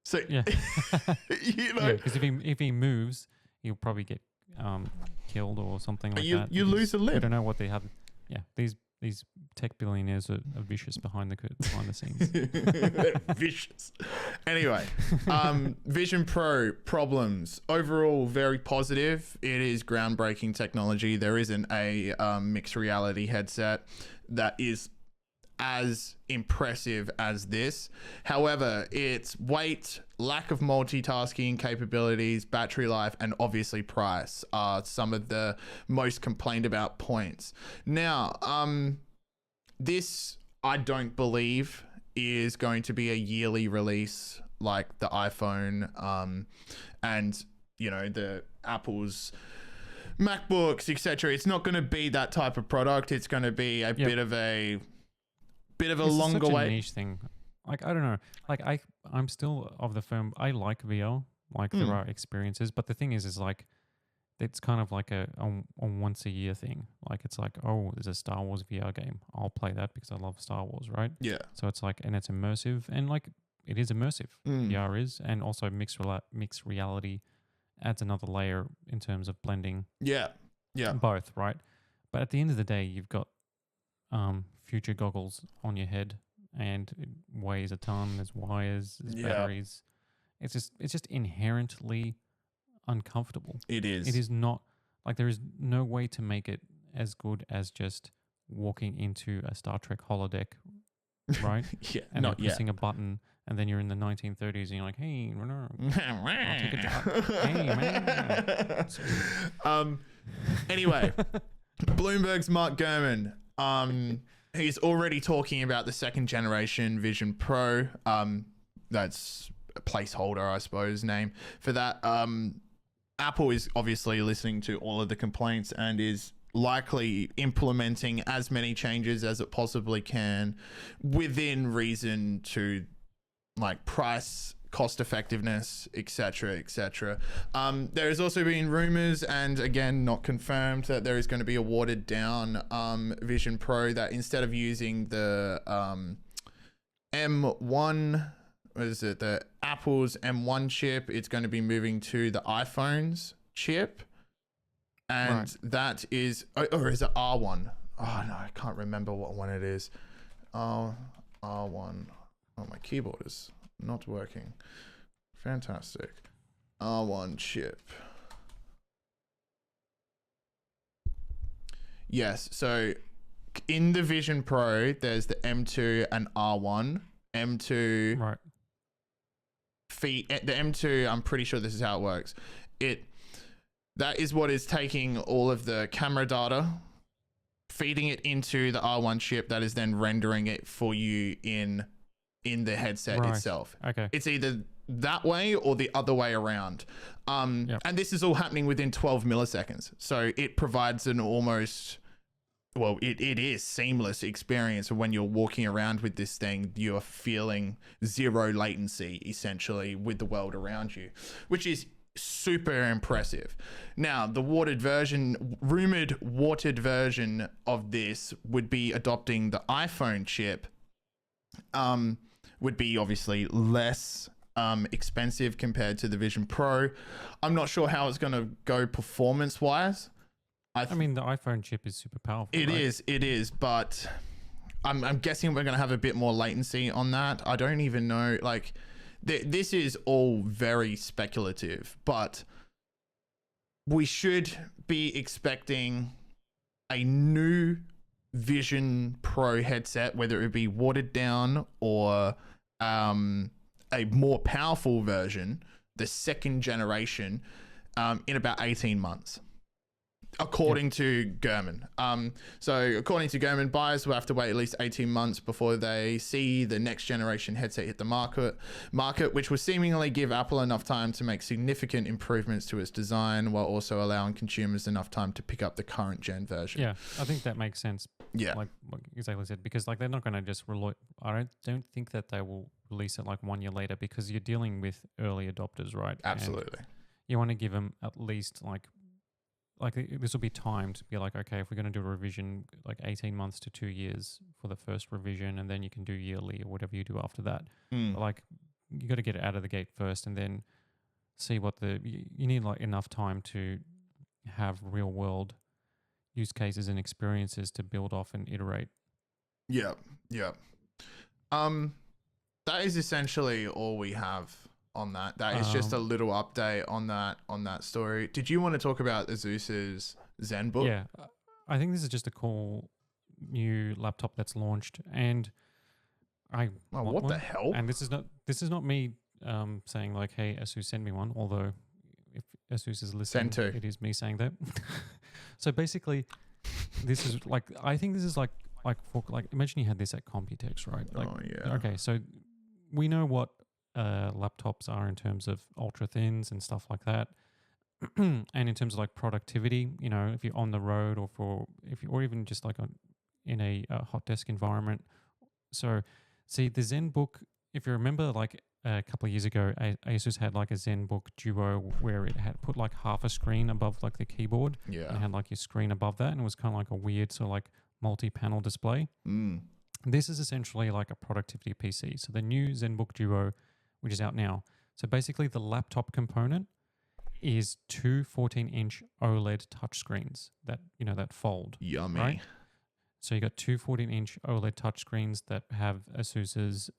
So because if he moves, he'll probably get killed or something like that. You lose a limb. I don't know what they have. Yeah, these tech billionaires are vicious behind the scenes. Vicious. Anyway, Vision Pro problems. Overall, very positive. It is groundbreaking technology. There isn't a mixed reality headset that is as impressive as this. However, its weight, lack of multitasking capabilities, battery life, and obviously price are some of the most complained about points. Now, this I don't believe is going to be a yearly release like the iPhone and the Apple's MacBooks, etc. It's not going to be that type of product. It's going to be a bit of a longer such a way. Niche thing. Like I don't know. Like I'm still of the firm. I like VR. Like there are experiences, but the thing is like it's kind of like a once a year thing. Like it's like, oh, there's a Star Wars VR game. I'll play that because I love Star Wars, right? Yeah. So it's like, and it's immersive, and like it is immersive. VR is, and also mixed reality adds another layer in terms of blending. Yeah. Both, right? But at the end of the day, you've got future goggles on your head and it weighs a ton. There's wires, there's batteries. It's just inherently uncomfortable. It is. It is not like there is no way to make it as good as just walking into a Star Trek holodeck, right? Yeah, and not then yet. pressing a button, and then you're in the 1930s, and you're like, "Hey, I'll take a job. Hey, man." Anyway, Bloomberg's Mark Gurman. He's already talking about the second generation Vision Pro. That's a placeholder, I suppose, name for that. Apple is obviously listening to all of the complaints and is likely implementing as many changes as it possibly can within reason to like price, cost effectiveness, etc. There has also been rumors, and again not confirmed, that there is going to be a watered down Vision Pro, that instead of using the M1, what is it, the Apple's M1 chip, it's going to be moving to the iPhone's chip. And that is, or is it R1? Oh no, I can't remember what one it is. R1. Oh, my keyboard is not working. Fantastic. R1 chip. Yes, so in the Vision Pro, there's the M2 and R1. M2. Right. The M2, I'm pretty sure this is how it works. That is what is taking all of the camera data, feeding it into the R1 chip, that is then rendering it for you in the headset itself. Okay. It's either that way or the other way around. And this is all happening within 12 milliseconds. So it provides an almost, well, it is seamless experience. When you're walking around with this thing, you're feeling zero latency essentially with the world around you, which is super impressive. Now, the rumored watered version of this would be adopting the iPhone chip, would be obviously less expensive compared to the Vision Pro. I'm not sure how it's going to go performance wise. I mean, the iPhone chip is super powerful. It is, but I'm guessing we're going to have a bit more latency on that. I don't even know, like, this is all very speculative, but we should be expecting a new Vision Pro headset, whether it be watered down or a more powerful version, the second generation, in about 18 months. According to Gurman. So according to Gurman, buyers will have to wait at least 18 months before they see the next generation headset hit the market, which will seemingly give Apple enough time to make significant improvements to its design, while also allowing consumers enough time to pick up the current gen version. Yeah, I think that makes sense. Yeah. Like exactly said, because like they're not going to just I don't think that they will release it like 1 year later, because you're dealing with early adopters, right? Absolutely. And you want to give them at least like this will be timed to be like, okay, if we're going to do a revision, like 18 months to 2 years for the first revision, and then you can do yearly or whatever you do after that. But like, you got to get it out of the gate first, and then see what you need like enough time to have real world use cases and experiences to build off and iterate. Yeah. That is essentially all we have on that. That is just a little update on that story. Did you want to talk about ASUS's Zenbook? Yeah, I think this is just a cool new laptop that's launched, and what the hell? And this is not me saying like, hey, ASUS, send me one. Although if ASUS is listening, it is me saying that. So basically, this is like, I think this is like for imagine you had this at Computex, right? Like, oh yeah. Okay, so we know what laptops are in terms of ultra thins and stuff like that, and in terms of like productivity, you know, if you're on the road or even just like in a hot desk environment. So see the Zenbook, if you remember, like a couple of years ago, ASUS had like a Zenbook Duo where it had put like half a screen above like the keyboard, and it had like your screen above that, and it was kind of like a weird sort of like multi-panel display. This is essentially like a productivity PC. So the new Zenbook Duo, which is out now. So basically the laptop component is two 14-inch OLED touchscreens that fold. Yummy. Right? So you got two 14-inch OLED touchscreens that have ASUS's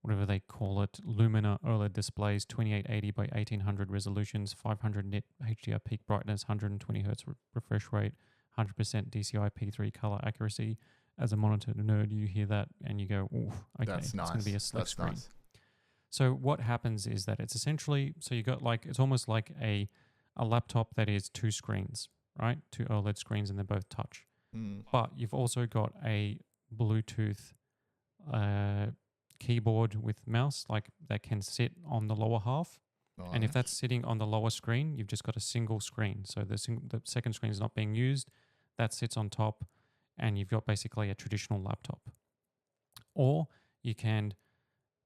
whatever they call it, Lumina OLED displays, 2880 by 1800 resolutions, 500 nit HDR peak brightness, 120 hertz refresh rate, 100% DCI P3 color accuracy. As a monitor nerd, you hear that and you go, "Ooh, okay, That's nice. It's going to be a slick screen." Nice. So what happens is that it's essentially, so you got like, it's almost like a laptop that is two screens, right? Two OLED screens and they're both touch. But you've also got a Bluetooth keyboard with mouse, like that can sit on the lower half. Nice. And if that's sitting on the lower screen, you've just got a single screen. So the second screen is not being used. That sits on top, and you've got basically a traditional laptop. Or you can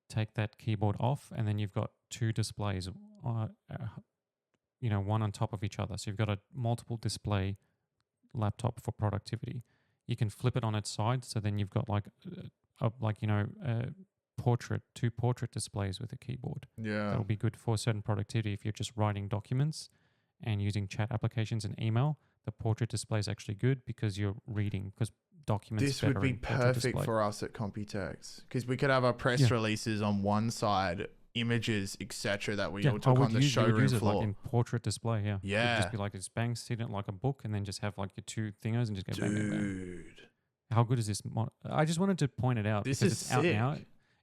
take that keyboard off, and then you've got two displays, one on top of each other. So you've got a multiple display laptop for productivity. You can flip it on its side, so then you've got two portrait displays with a keyboard. Yeah, that'll be good for certain productivity. If you're just writing documents and using chat applications and email, the portrait display is actually good because you're reading, because documents. This would be perfect for us at Computex, because we could have our press releases on one side, images, etc., that we all took on the showroom floor. Like in portrait display, yeah. Yeah. It'd just be like it's bang, sit it like a book, and then just have like your two thingers and just go bang, bang, bang. Dude, how good is this? I just wanted to point it out. This because is it's out sick. now.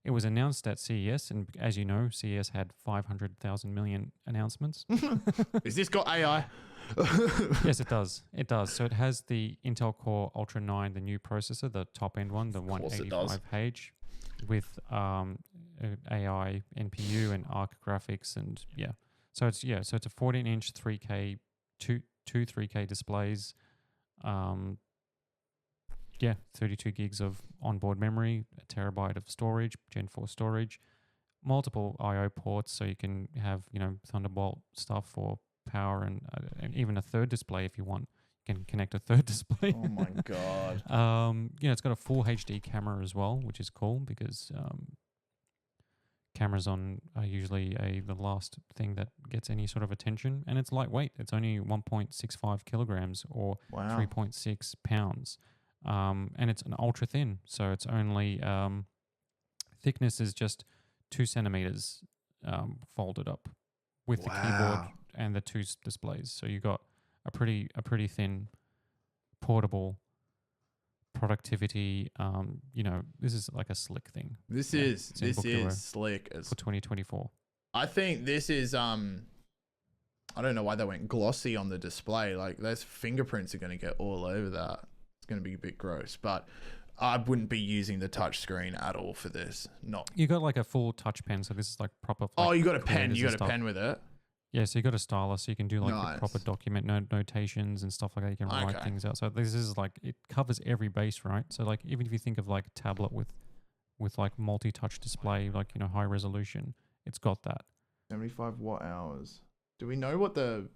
It was announced at CES, and as you know, CES had 500,000 million announcements. Is this got AI? Yes, it does. It does. So it has the Intel Core Ultra 9, the new processor, the top end one, the 185H, with AI, NPU, and ARC graphics, and yeah. So it's a 14-inch 3K, two 3K displays. 32 gigs of onboard memory, a terabyte of storage, Gen 4 storage, multiple I/O ports, so you can have Thunderbolt stuff for power, and even a third display if you want. You can connect a third display. Oh my god! It's got a full HD camera as well, which is cool because cameras are usually the last thing that gets any sort of attention, and it's lightweight. It's only 1.65 kilograms or 3.6 pounds. And it's an ultra thin, so it's only thickness is just 2 centimeters folded up with the keyboard and the two displays. So you got a pretty thin, portable productivity. This is like a slick thing. This is slick as for 2024. I think this is I don't know why they went glossy on the display. Like those fingerprints are going to get all over that. Going to be a bit gross, but I wouldn't be using the touch screen at all for this. Not you got like a full touch pen, so this is like proper. Oh, you got a pen. You got a pen with it. Yeah, so you got a stylus, so you can do like the proper document notations and stuff like that. You can write things out. So this is like it covers every base, right? So like even if you think of like a tablet with like multi-touch display, like high resolution, it's got that. 75 watt hours. Do we know what the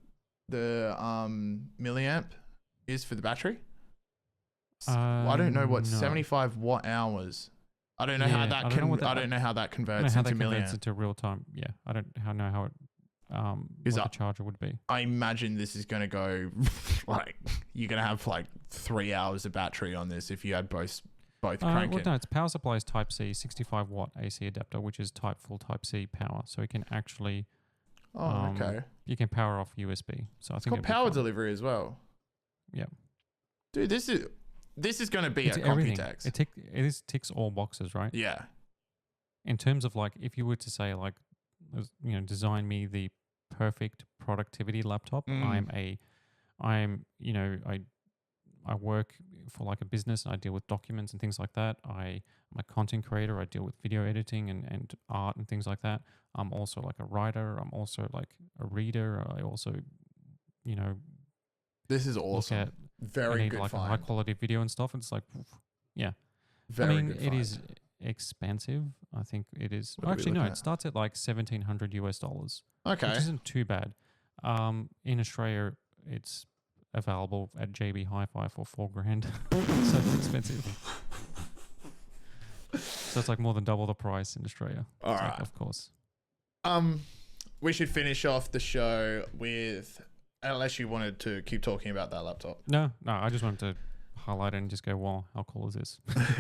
milliamp is for the battery? I don't know what 75 watt hours. I don't know how that I don't know how that converts into milliamp. Into real time. Yeah, I don't know how it what the charger would be. I imagine this is going to go like you're going to have like 3 hours of battery on this if you had both crank it. No, it's power supply is Type C, 65 watt AC adapter, which is full Type C power, so it can actually. Okay. You can power off USB. So I think it's got power delivery as well. Yeah. Dude, this is going to be a Computex. It ticks all boxes, right? Yeah. In terms of like, if you were to say like, design me the perfect productivity laptop. I work for like a business. I deal with documents and things like that. I'm a content creator. I deal with video editing and art and things like that. I'm also like a writer. I'm also like a reader. I also, this is awesome. Very good like find. High quality video and stuff. And it's like, yeah. Very good find. It is expensive. I think it is. Actually, no. It starts at like $1,700 US. Okay, which isn't too bad. In Australia, it's available at JB Hi-Fi for $4,000. So it's expensive. So it's like more than double the price in Australia. All right, of course. We should finish off the show with, unless you wanted to keep talking about that laptop. No. I just wanted to highlight it and just go, wow, how cool is this?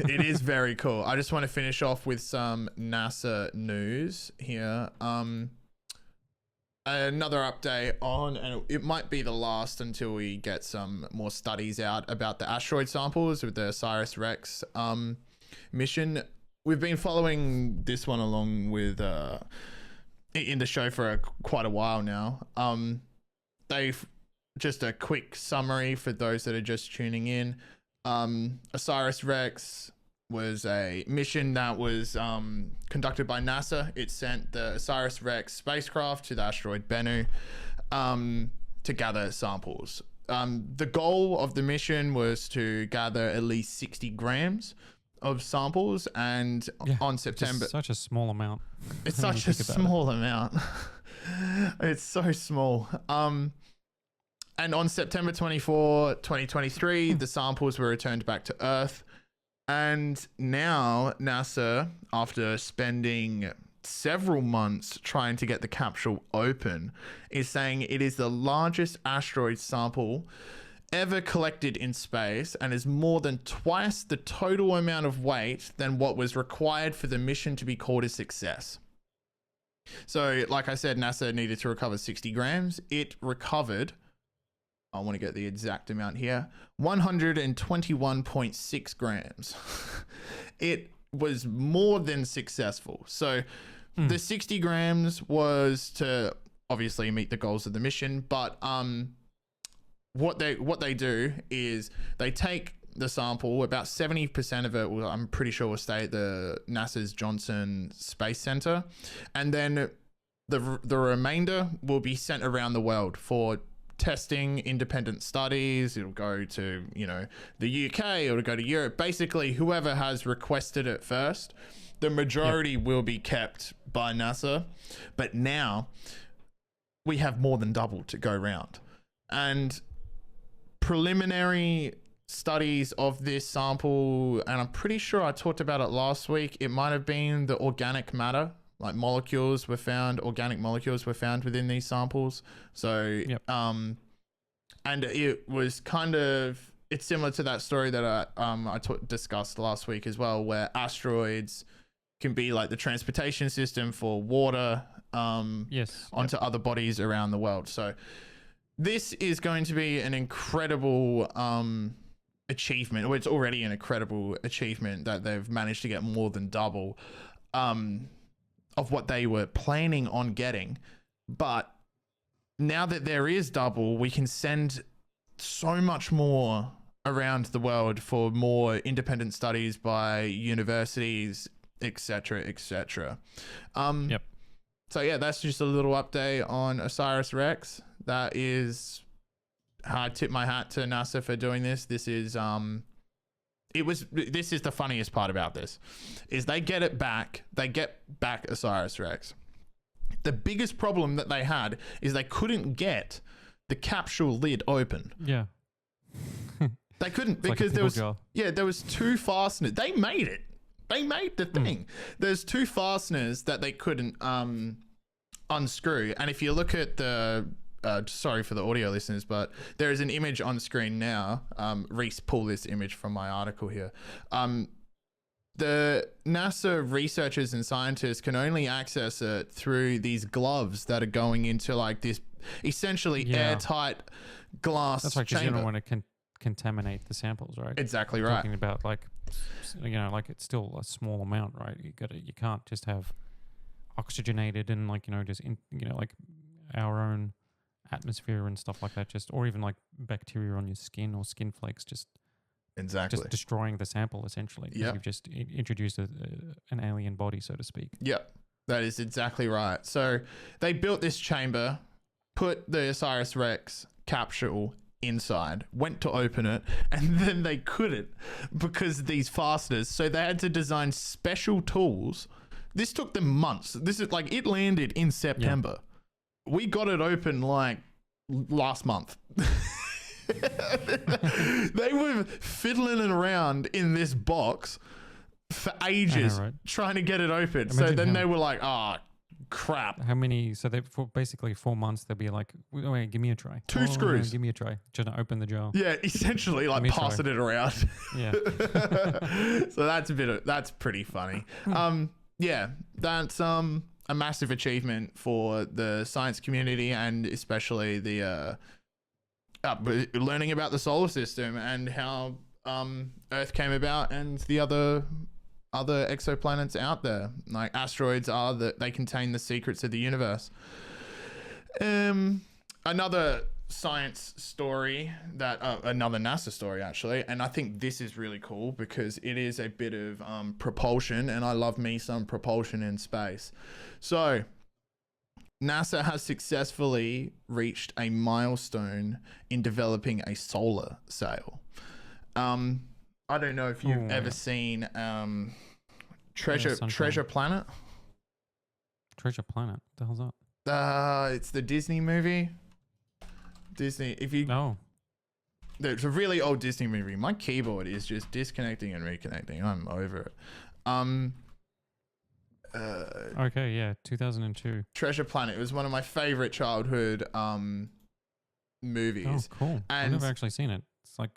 It is very cool. I just want to finish off with some NASA news here. Another update on, and it might be the last until we get some more studies out about the asteroid samples with the OSIRIS-REx mission. We've been following this one along with in the show for quite a while now. They've just a quick summary for those that are just tuning in. OSIRIS-REx was a mission that was conducted by NASA. It sent the OSIRIS-REx spacecraft to the asteroid Bennu to gather samples. The goal of the mission was to gather at least 60 grams of samples, and on September, such a small amount. It's such a small amount. It's so small. And on September 24, 2023, the samples were returned back to Earth. And now NASA, after spending several months trying to get the capsule open, is saying it is the largest asteroid sample ever collected in space and is more than twice the total amount of weight than what was required for the mission to be called a success. So, like I said, NASA needed to recover 60 grams. It recovered, I want to get the exact amount here, 121.6 grams. It was more than successful. So the 60 grams was to obviously meet the goals of the mission, but what they do is they take the sample, about 70% of it I'm pretty sure will stay at the NASA's Johnson Space Center, and then the remainder will be sent around the world for testing, independent studies. It'll go to, the UK, it'll go to Europe. Basically, whoever has requested it first, the majority will be kept by NASA. But now we have more than double to go around. And preliminary studies of this sample, and I'm pretty sure I talked about it last week, it might have been the organic matter, like organic molecules were found within these samples. So, and it was it's similar to that story that I discussed last week as well, where asteroids can be like the transportation system for water onto other bodies around the world. So this is going to be an incredible achievement, or it's already an incredible achievement that they've managed to get more than double of what they were planning on getting. But now that there is double, we can send so much more around the world for more independent studies by universities, etc., etc. So yeah, that's just a little update on OSIRIS-REx. That is how I tip my hat to NASA for doing this. This is this is the funniest part about this, is they get back OSIRIS-REx. The biggest problem that they had is they couldn't get the capsule lid open. Yeah. They couldn't, it's because like there was two fasteners. They made it. They made the thing. There's two fasteners that they couldn't unscrew. And if you look at the sorry for the audio listeners, but there is an image on screen now. Reese, pull this image from my article here. The NASA researchers and scientists can only access it through these gloves that are going into like this essentially airtight glass That's right, because you chamber. don't want to contaminate the samples, right? Exactly We're right. talking about like it's still a small amount, right? You can't just have oxygenated and like our own atmosphere and stuff like that, or even like bacteria on your skin or skin flakes, just destroying the sample essentially. Yeah, you've just introduced an alien body, so to speak. Yep, that is exactly right. So they built this chamber, put the OSIRIS-REx capsule inside, went to open it, and then they couldn't because of these fasteners. So they had to design special tools. This took them months. This is like, it landed in September. We got it open like last month. They were fiddling around in this box for ages, trying to get it open. So then they were like, crap. How many? So they for basically 4 months they'll be like, wait, give me a try. Two screws. Give me a try. Just open the jar. Yeah, essentially like passing it around. Yeah. So that's pretty funny. Yeah, that's a massive achievement for the science community, and especially the learning about the solar system and how Earth came about and the other exoplanets out there. Like asteroids they contain the secrets of the universe. Another science story another NASA story actually, and I think this is really cool because it is a bit of propulsion, and I love me some propulsion in space. So NASA has successfully reached a milestone in developing a solar sail. I don't know if you've ever seen Treasure Planet. Treasure Planet. The hell's that? It's the Disney movie. Disney. It's a really old Disney movie. My keyboard is just disconnecting and reconnecting. I'm over it. Okay, yeah, 2002. Treasure Planet. It was one of my favorite childhood movies. Oh, cool. And I've never actually seen it. It's like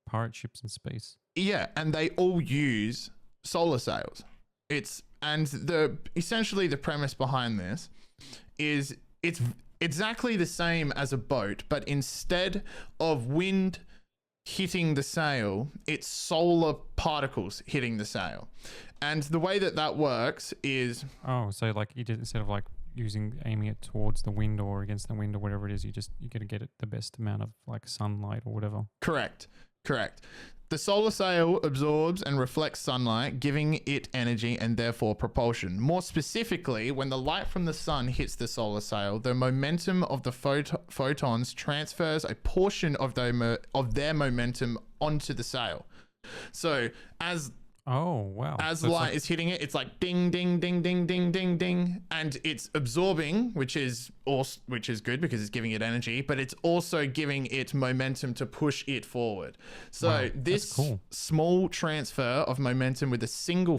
pirate ships in space. Yeah, and they all use solar sails. Essentially the premise behind this is it's exactly the same as a boat, but instead of wind hitting the sail, it's solar particles hitting the sail. And the way that works is... Oh, so like you did, instead of like aiming it towards the wind or against the wind or whatever it is, you got to get it the best amount of like sunlight or whatever. Correct. The solar sail absorbs and reflects sunlight, giving it energy and therefore propulsion. More specifically, when the light from the sun hits the solar sail, the momentum of the photons transfers a portion of their momentum onto the sail. So as light is hitting it, it's like ding, ding, ding, ding, ding, ding, ding, and it's absorbing, which is good because it's giving it energy, but it's also giving it momentum to push it forward. So this small transfer of momentum with a single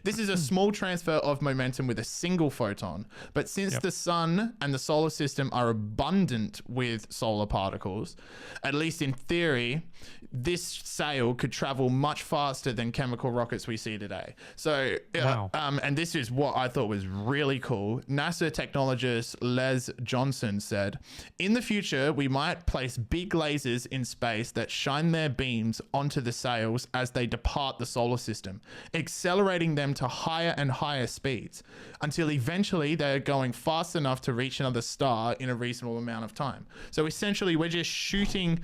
this is a small transfer of momentum with a single photon, but since the sun and the solar system are abundant with solar particles, at least in theory, this sail could travel much faster than chemical rockets we see today. So, and this is what I thought was really cool. NASA technologist Les Johnson said, "In the future, we might place big lasers in space that shine their beams onto the sails as they depart the solar system, accelerating them to higher and higher speeds until eventually they're going fast enough to reach another star in a reasonable amount of time." So essentially, we're just shooting,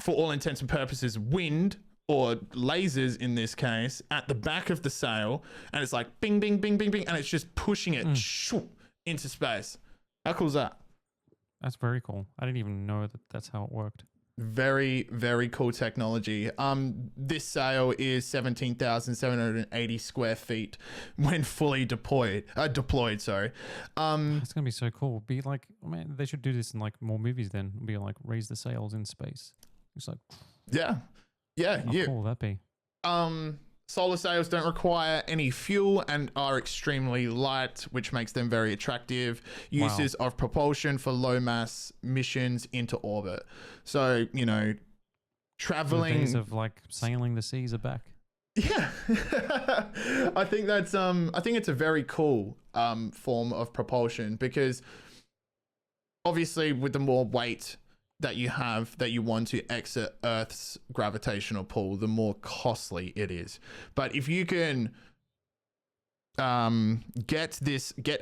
for all intents and purposes, wind or lasers in this case at the back of the sail, and it's like bing, bing, bing, bing, bing, and it's just pushing it into space. How cool is that? That's very cool. I didn't even know that's how it worked. Very, very cool technology. This sail is 17,780 square feet when fully deployed. Sorry. That's gonna be so cool. Be like, man, they should do this in like more movies. Then be like, raise the sails in space. It's like, yeah. How cool would that be? Solar sails don't require any fuel and are extremely light, which makes them very attractive. Uses of propulsion for low mass missions into orbit. So, traveling. The days of like sailing the seas are back. Yeah. I think it's a very cool form of propulsion, because obviously with the more weight that you have that you want to exit Earth's gravitational pull, the more costly it is. But if you can get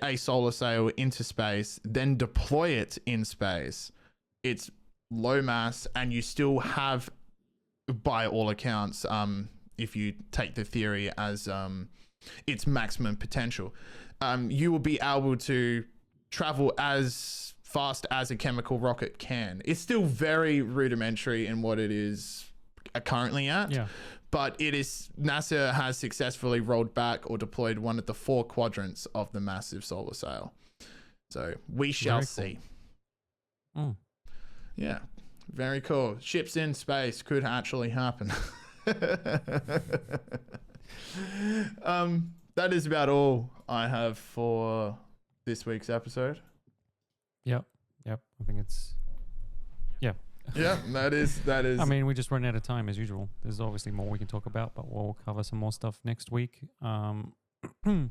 a solar sail into space, then deploy it in space, it's low mass, and you still have, by all accounts, if you take the theory as its maximum potential, you will be able to travel as fast as a chemical rocket can. It's still very rudimentary in what it is currently at, but NASA has successfully rolled back or deployed one of the 4 quadrants of the massive solar sail. So we shall see. Yeah, very cool. Ships in space could actually happen. that is about all I have for this week's episode. Yep. I think it's yeah. Yeah, that is. I mean, we just run out of time as usual. There's obviously more we can talk about, but we'll cover some more stuff next week. There'll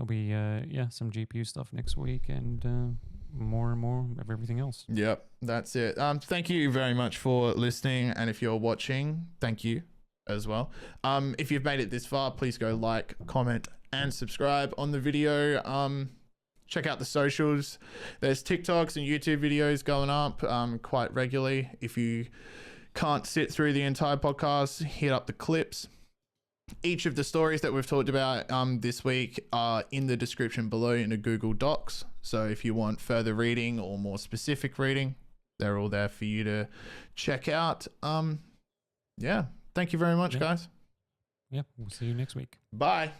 be some GPU stuff next week and more and more of everything else. Yep, that's it. Thank you very much for listening, and if you're watching, thank you as well. If you've made it this far, please go like, comment, and subscribe on the video. Check out the socials. There's TikToks and YouTube videos going up quite regularly. If you can't sit through the entire podcast, hit up the clips. Each of the stories that we've talked about this week are in the description below in a Google Docs. So if you want further reading or more specific reading, they're all there for you to check out. Yeah. Thank you very much, guys. Yeah. We'll see you next week. Bye.